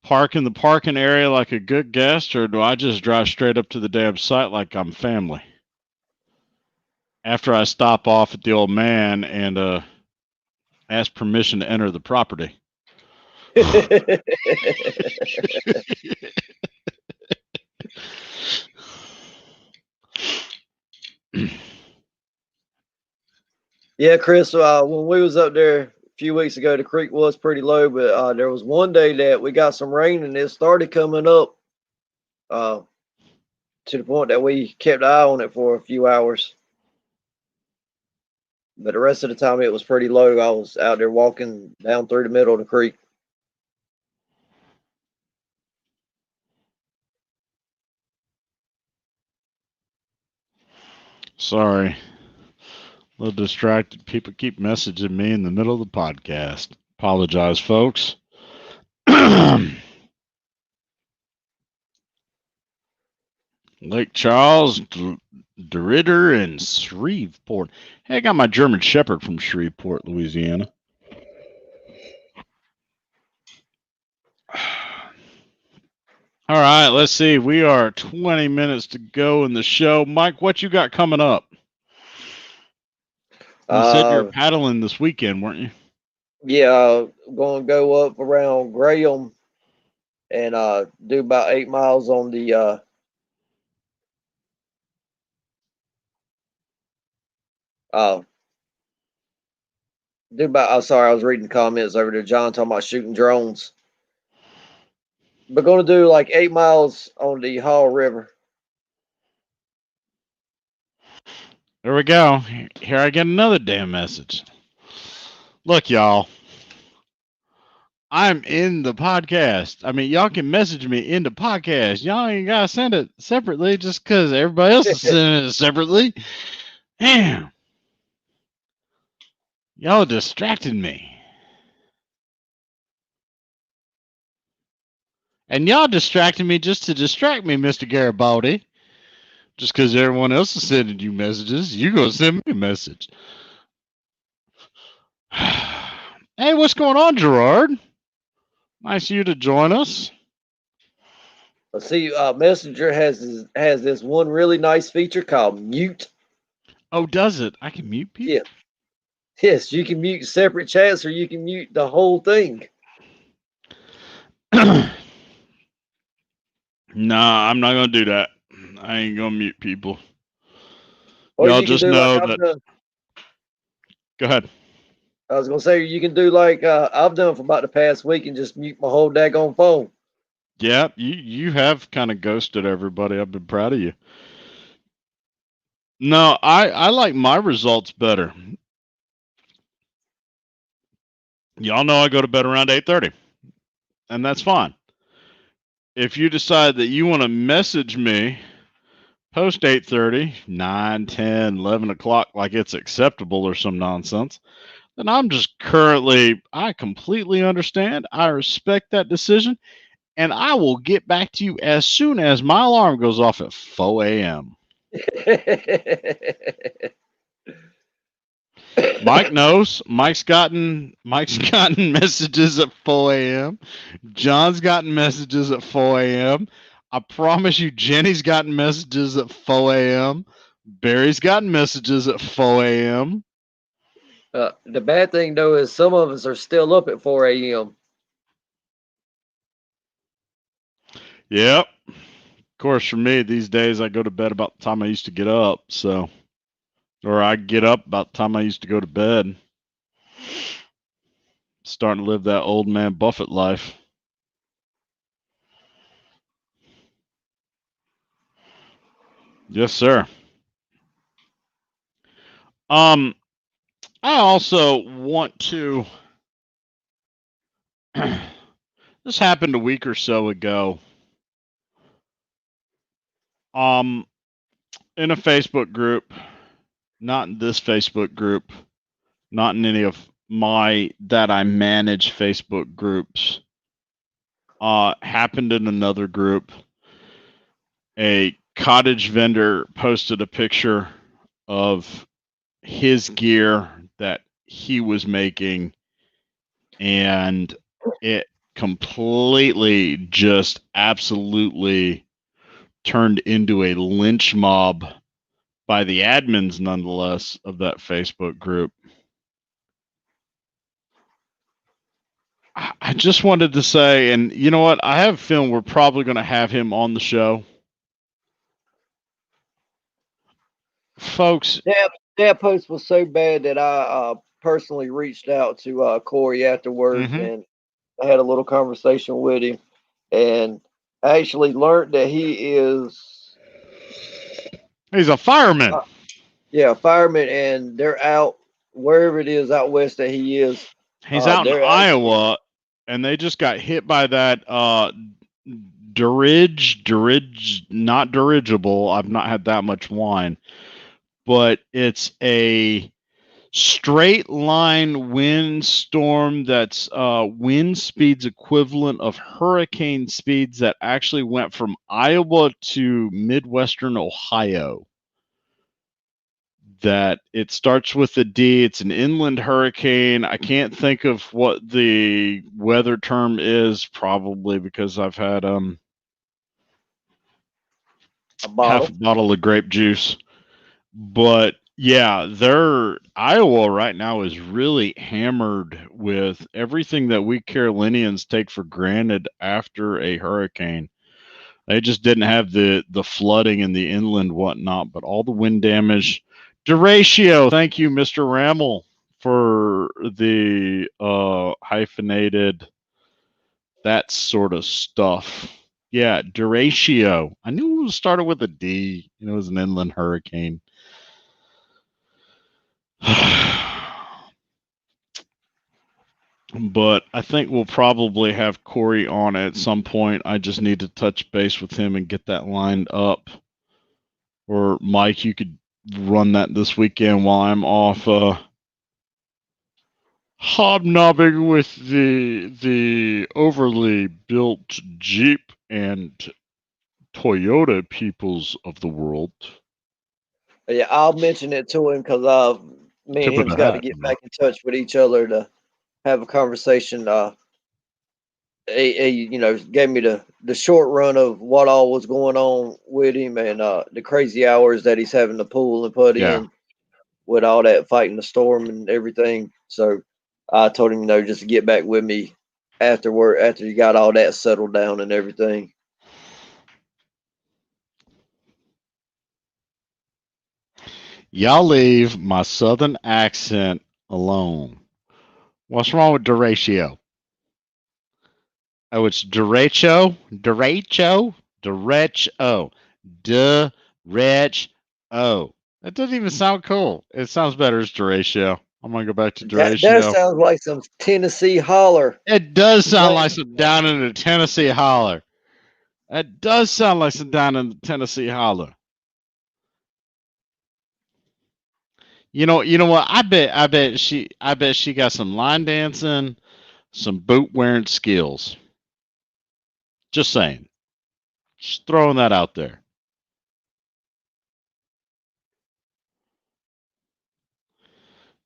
park in the parking area like a good guest, or do I just drive straight up to the damn site like I'm family? After I stop off at the old man and ask permission to enter the property.
Yeah, Chris, when we was up there a few weeks ago, the creek was pretty low, but there was one day that we got some rain and it started coming up to the point that we kept an eye on it for a few hours. But the rest of the time it was pretty low. I was out there walking down through the middle of the creek.
Sorry. A little distracted. People keep messaging me in the middle of the podcast. Apologize, folks. Lake Charles, DeRidder, and Shreveport. Hey, I got my German Shepherd from Shreveport, Louisiana. All right, let's see. We are 20 minutes to go in the show. Mike, what you got coming up? You said you were paddling this weekend, weren't you?
Yeah, going to go up around Graham and do about 8 miles on the do about. I'm sorry, I was reading comments over there. John talking about shooting drones. But going to do like 8 miles on the Hall River.
There we go. Here I get another damn message. Look, y'all. I'm in the podcast. I mean, y'all can message me in the podcast. Y'all ain't gotta send it separately just because everybody else is sending it separately. Damn. Y'all distracted me. And y'all distracted me just to distract me, Mr. Garibaldi. Just because everyone else is sending you messages, you gonna send me a message. Hey, what's going on, Gerard? Nice of you to join us.
Let's see, Messenger has this one really nice feature called mute.
Oh, does it? I can mute people?
Yeah. Yes, you can mute separate chats or you can mute the whole thing.
Nah, I'm not gonna do that. I ain't gonna mute people.
Or
Y'all
you can
just
do like
know
I've
that.
done.
Go ahead.
I was gonna say you can do like I've done for about the past week and just mute my whole daggone phone.
Yeah, you have kind of ghosted everybody. I've been proud of you. No, I like my results better. Y'all know I go to bed around 8:30, and that's fine. If you decide that you want to message me post 8:30, 9, 10, 11 o'clock like it's acceptable or some nonsense, then I completely understand. I respect that decision, and I will get back to you as soon as my alarm goes off at 4 a.m. Mike knows. Mike's gotten messages at 4 a.m. John's gotten messages at 4 a.m. I promise you, Jenny's gotten messages at 4 a.m. Barry's gotten messages at 4 a.m.
The bad thing though is some of us are still up at 4 a.m.
Yep. Of course, for me these days, I go to bed about the time I used to get up. So, or I get up about the time I used to go to bed. Starting to live that old man Buffett life. Yes, sir. I also want to. This happened a week or so ago. In a Facebook group, not in this Facebook group, not in any of my that I manage Facebook groups. Happened in another group. A cottage vendor posted a picture of his gear that he was making, and it completely just absolutely turned into a lynch mob by the admins, nonetheless, of that Facebook group. I just wanted to say, and you know what? I have a feeling we're probably going to have him on the show. Folks.
That post was so bad that I personally reached out to Corey afterwards and I had a little conversation with him and I actually learned that he's
a fireman.
Yeah, fireman, and they're out wherever it is out west that he is.
He's out in Iowa, and they just got hit by that not dirigible. I've not had that much wine, but it's a straight line windstorm that's wind speeds equivalent of hurricane speeds that actually went from Iowa to Midwestern Ohio. That it starts with a D. It's an inland hurricane. I can't think of what the weather term is, probably because I've had half a bottle of grape juice. But yeah, Iowa right now is really hammered with everything that we Carolinians take for granted after a hurricane. They just didn't have the flooding in the inland whatnot, but all the wind damage. Duratio, thank you, Mr. Rammel, for the hyphenated that sort of stuff. Yeah, Duratio. I knew it started with a D. It was an inland hurricane. But I think we'll probably have Corey on at some point. I just need to touch base with him and get that lined up. Or Mike, you could run that this weekend while I'm off hobnobbing with the overly built Jeep and Toyota peoples of the world.
Yeah, I'll mention it to him because me and
Tip of
him's
the
got to
hat,
get back in touch with each other to have a conversation. He gave me the short run of what all was going on with him and the crazy hours that he's having to pull and put
Yeah.
in with all that fighting the storm and everything. So I told him, just to get back with me afterward, after you got all that settled down and everything.
Y'all leave my southern accent alone. What's wrong with derecho? Oh, it's derecho? Derecho? Derecho. Derecho. That doesn't even sound cool. It sounds better as derecho. I'm going to go back to
That
derecho.
sounds like some Tennessee holler.
It does sound like
Playing.
some down in the Tennessee holler. That does sound like some down in the Tennessee holler. You know what? I bet she got some line dancing, some boot wearing skills. Just saying. Just throwing that out there.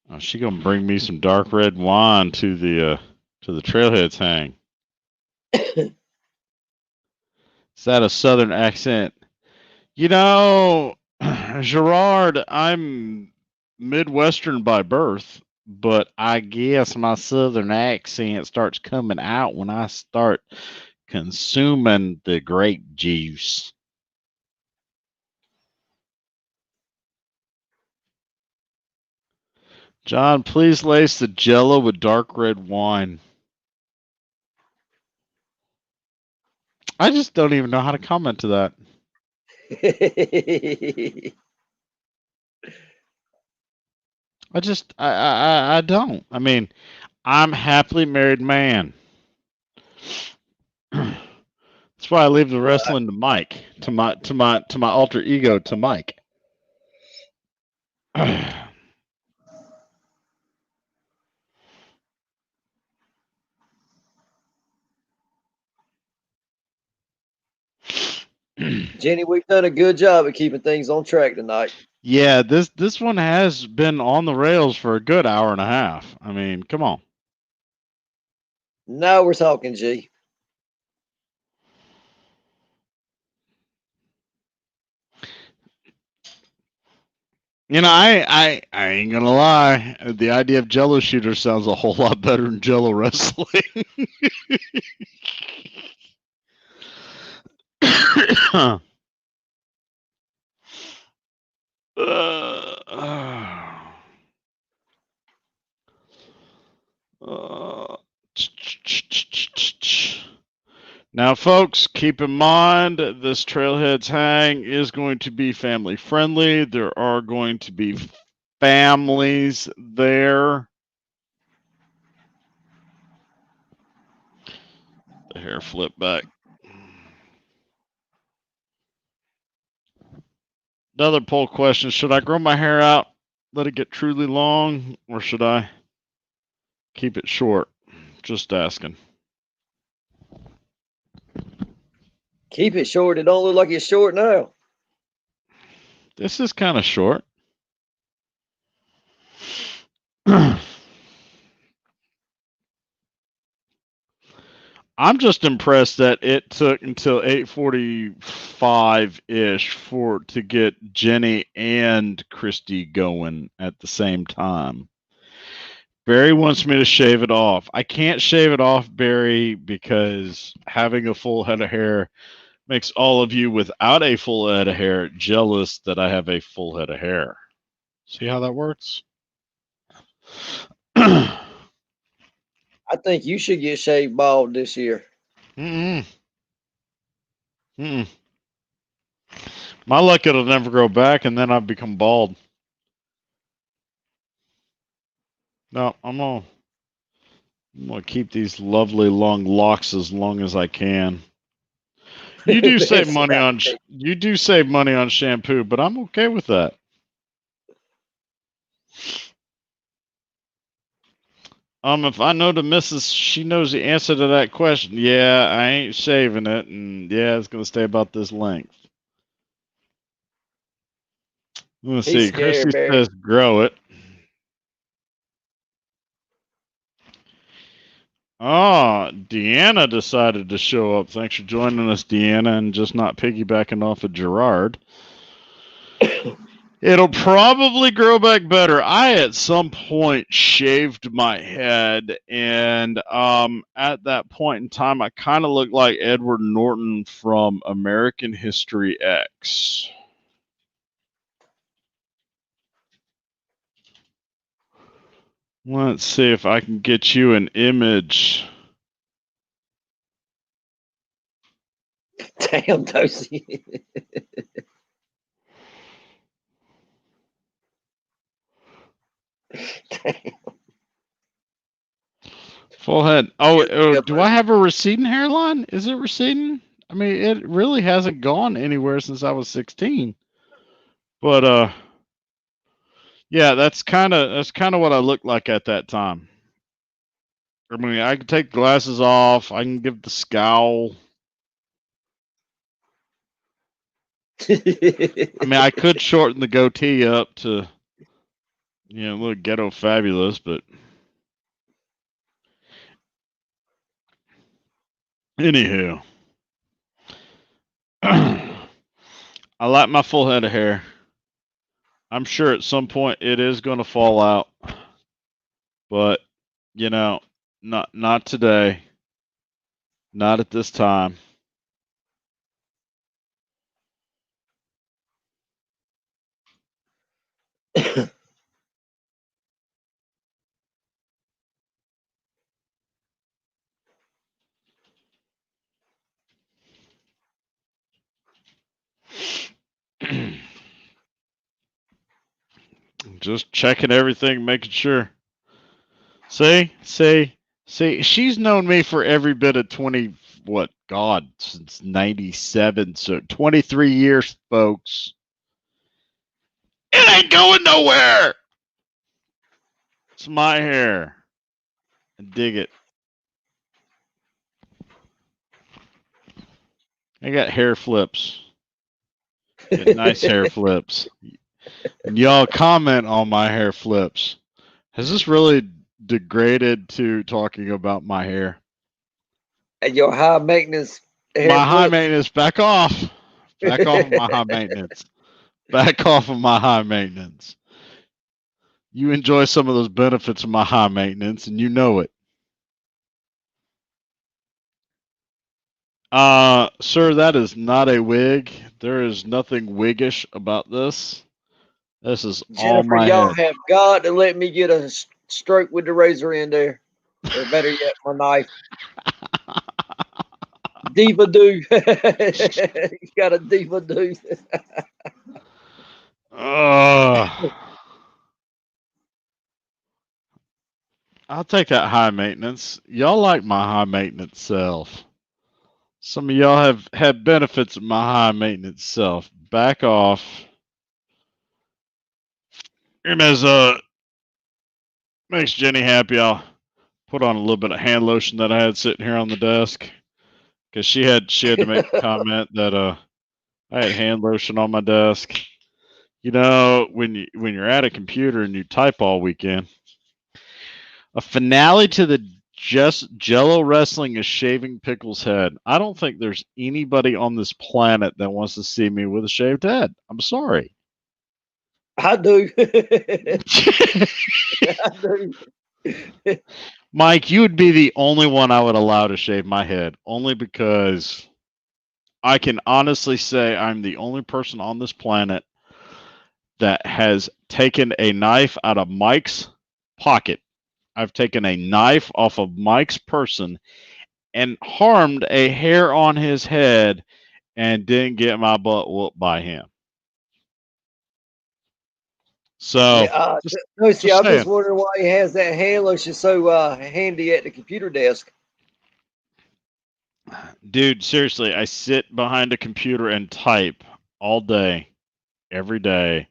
Oh, she gonna bring me some dark red wine to the trailheads hang. Is that a southern accent? You know, Gerard, I'm Midwestern by birth, but I guess my southern accent starts coming out when I start consuming the grape juice. John, please lace the jello with dark red wine. I just don't even know how to comment to that. I don't. I mean, I'm a happily married man. That's why I leave the wrestling to Mike, to my alter ego, to Mike.
Jenny, we've done a good job of keeping things on track tonight.
Yeah, this one has been on the rails for a good hour and a half. I mean, come on.
Now we're talking, G.
You know, I ain't gonna lie. The idea of Jello shooter sounds a whole lot better than Jello wrestling. Uh, Now, folks, keep in mind this Trailheads Hang is going to be family friendly. There are going to be families there. The hair flip back. Another poll question: should I grow my hair out, let it get truly long, or should I keep it short? Just asking.
Keep it short. It don't look like it's short now.
This is kind of short. I'm just impressed that it took until 8:45 ish for to get Jenny and Christy going at the same time. Barry wants me to shave it off. I can't shave it off, Barry, because having a full head of hair makes all of you without a full head of hair jealous that I have a full head of hair. See how that works?
I think you should get shaved bald this year.
Mm-mm. Mm-mm. My luck, it'll never grow back, and then I've become bald. No, I'm gonna keep these lovely long locks as long as I can. You do save money on shampoo, but I'm okay with that. If I know the missus, she knows the answer to that question. Yeah, I ain't shaving it, and yeah, it's gonna stay about this length. Let's
He's
see.
scared,
Chrissy
Bear.
says grow it. Ah, Deanna decided to show up. Thanks for joining us, Deanna, and just not piggybacking off of Gerard. It'll probably grow back better. I at some point shaved my head, and at that point in time, I kind of looked like Edward Norton from American History X. Let's see if I can get you an image.
Damn, Toasty.
Full head. Oh, do I have a receding hairline? Is it receding? I mean, it really hasn't gone anywhere since I was 16. But yeah, that's kind of what I looked like at that time. I mean, I can take glasses off. I can give the scowl. I mean, I could shorten the goatee up to, look ghetto fabulous, but anywho, I like my full head of hair. I'm sure at some point it is going to fall out, but not today, not at this time. Just checking everything, making sure. See, she's known me for every bit of 20, what, God, since 97, so 23 years, folks. It ain't going nowhere. It's my hair. I dig it. I got hair flips. Get nice hair flips. And y'all comment on my hair flips. Has this really degraded to talking about my hair?
And your high maintenance hair
My high
flips.
maintenance, back off. Back off of my high maintenance. Back off of my high maintenance. You enjoy some of those benefits of my high maintenance, and you know it. Sir, that is not a wig. There is nothing wiggish about this. This is all
Jennifer,
my
y'all
head.
have got to let me get a stroke with the razor in there. Or better yet, my knife. Diva do. You got a diva do.
I'll take that high maintenance. Y'all like my high maintenance self. Some of y'all have had benefits of my high maintenance self. Back off. And as makes Jenny happy, I'll put on a little bit of hand lotion that I had sitting here on the desk. Because she had to make a comment that I had hand lotion on my desk. You know, when you're at a computer and you type all weekend, a finale to the Jello wrestling is shaving Pickl's head. I don't think there's anybody on this planet that wants to see me with a shaved head. I'm sorry.
I do. I do.
Mike, you would be the only one I would allow to shave my head, only because I can honestly say I'm the only person on this planet that has taken a knife out of Mike's pocket. I've taken a knife off of Mike's person and harmed a hair on his head and didn't get my butt whooped by him. So,
Yeah,
just
no, see, I'm
saying.
just wondering why he has that hand lotion so handy at the computer desk.
Dude, seriously, I sit behind a computer and type all day, every day,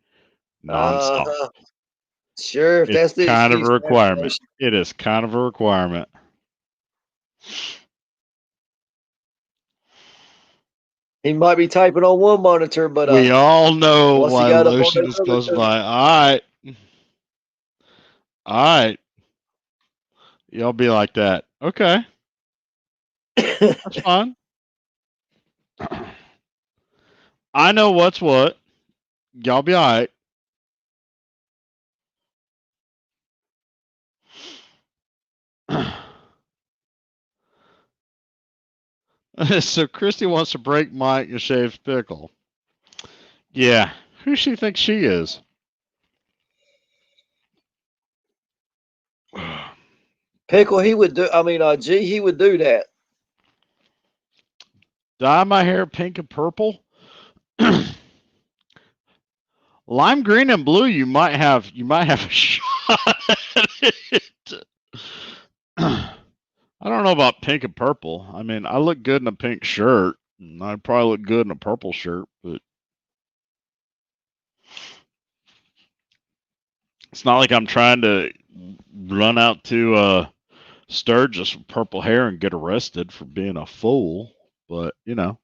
nonstop.
Uh, Sure, if
It's
that's the
kind of
excuse.
a requirement. It is kind of a requirement.
He might be typing on one monitor, but
We all know
once he
why
got up on
lotion
those
is
other
close by. All right. All right. Y'all be like that. Okay.
two.
That's fine. I know what's what. Y'all be all right. So Christy wants to break Mike and shave Pickl. Yeah. Who she thinks she is?
Pickle, he would do. I mean, G, he would do that.
Dye my hair pink and purple. Lime green and blue. You might have a shot at it. I don't know about pink and purple. I mean, I look good in a pink shirt, and I probably look good in a purple shirt, but it's not like I'm trying to run out to Sturgis with purple hair and get arrested for being a fool. But you know,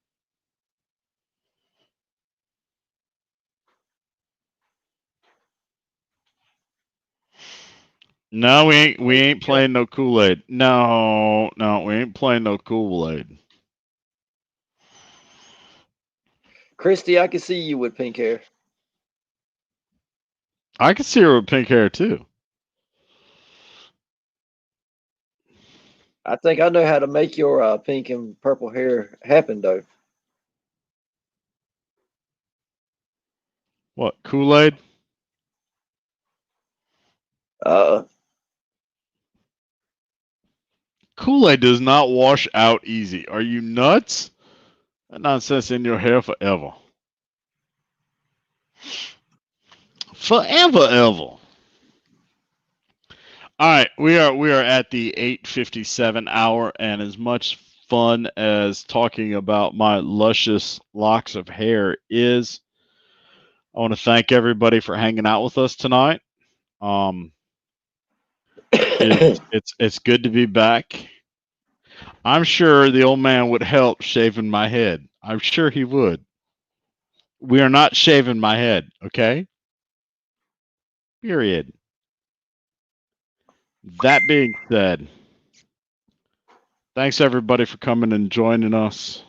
no, we ain't playing no Kool-Aid. No, we ain't playing no Kool-Aid.
Christy, I can see you with pink hair.
I can see her with pink hair too.
I think I know how to make your pink and purple hair happen, though.
What, Kool-Aid?
Uh,
Kool-Aid does not wash out easy. Are you nuts? That nonsense in your hair forever. Forever, ever. All right, we are at the 8:57 hour, and as much fun as talking about my luscious locks of hair is, I want to thank everybody for hanging out with us tonight. It's good to be back. I'm sure the old man would help shaving my head. I'm sure he would. We are not shaving my head, okay? Period. That being said, thanks everybody for coming and joining us.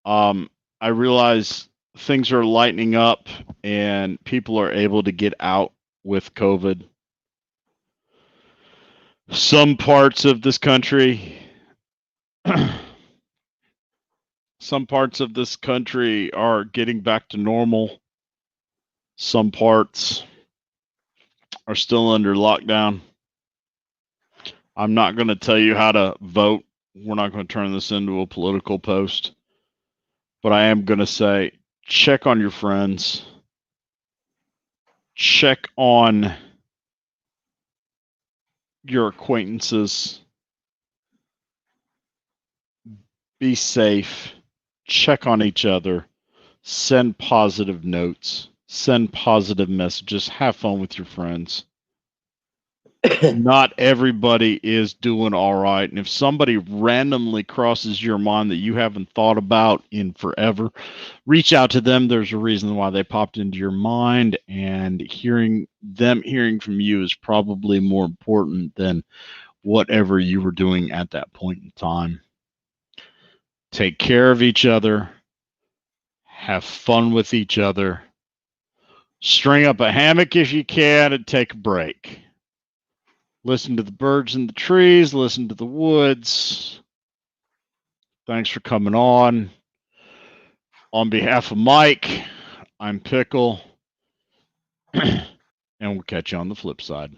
I realize things are lightening up and people are able to get out with COVID. Some parts of this country, some parts of this country are getting back to normal. Some parts are still under lockdown. I'm not going to tell you how to vote. We're not going to turn this into a political post. But I am going to say check on your friends. Check on your acquaintances. Be safe. Check on each other. Send positive notes. Send positive messages. Have fun with your friends. Not everybody is doing all right. And if somebody randomly crosses your mind that you haven't thought about in forever, reach out to them. There's a reason why they popped into your mind, and hearing from you is probably more important than whatever you were doing at that point in time. Take care of each other. Have fun with each other. String up a hammock if you can and take a break. Listen to the birds in the trees. Listen to the woods. Thanks for coming on. On behalf of Mike, I'm Pickl. And we'll catch you on the flip side.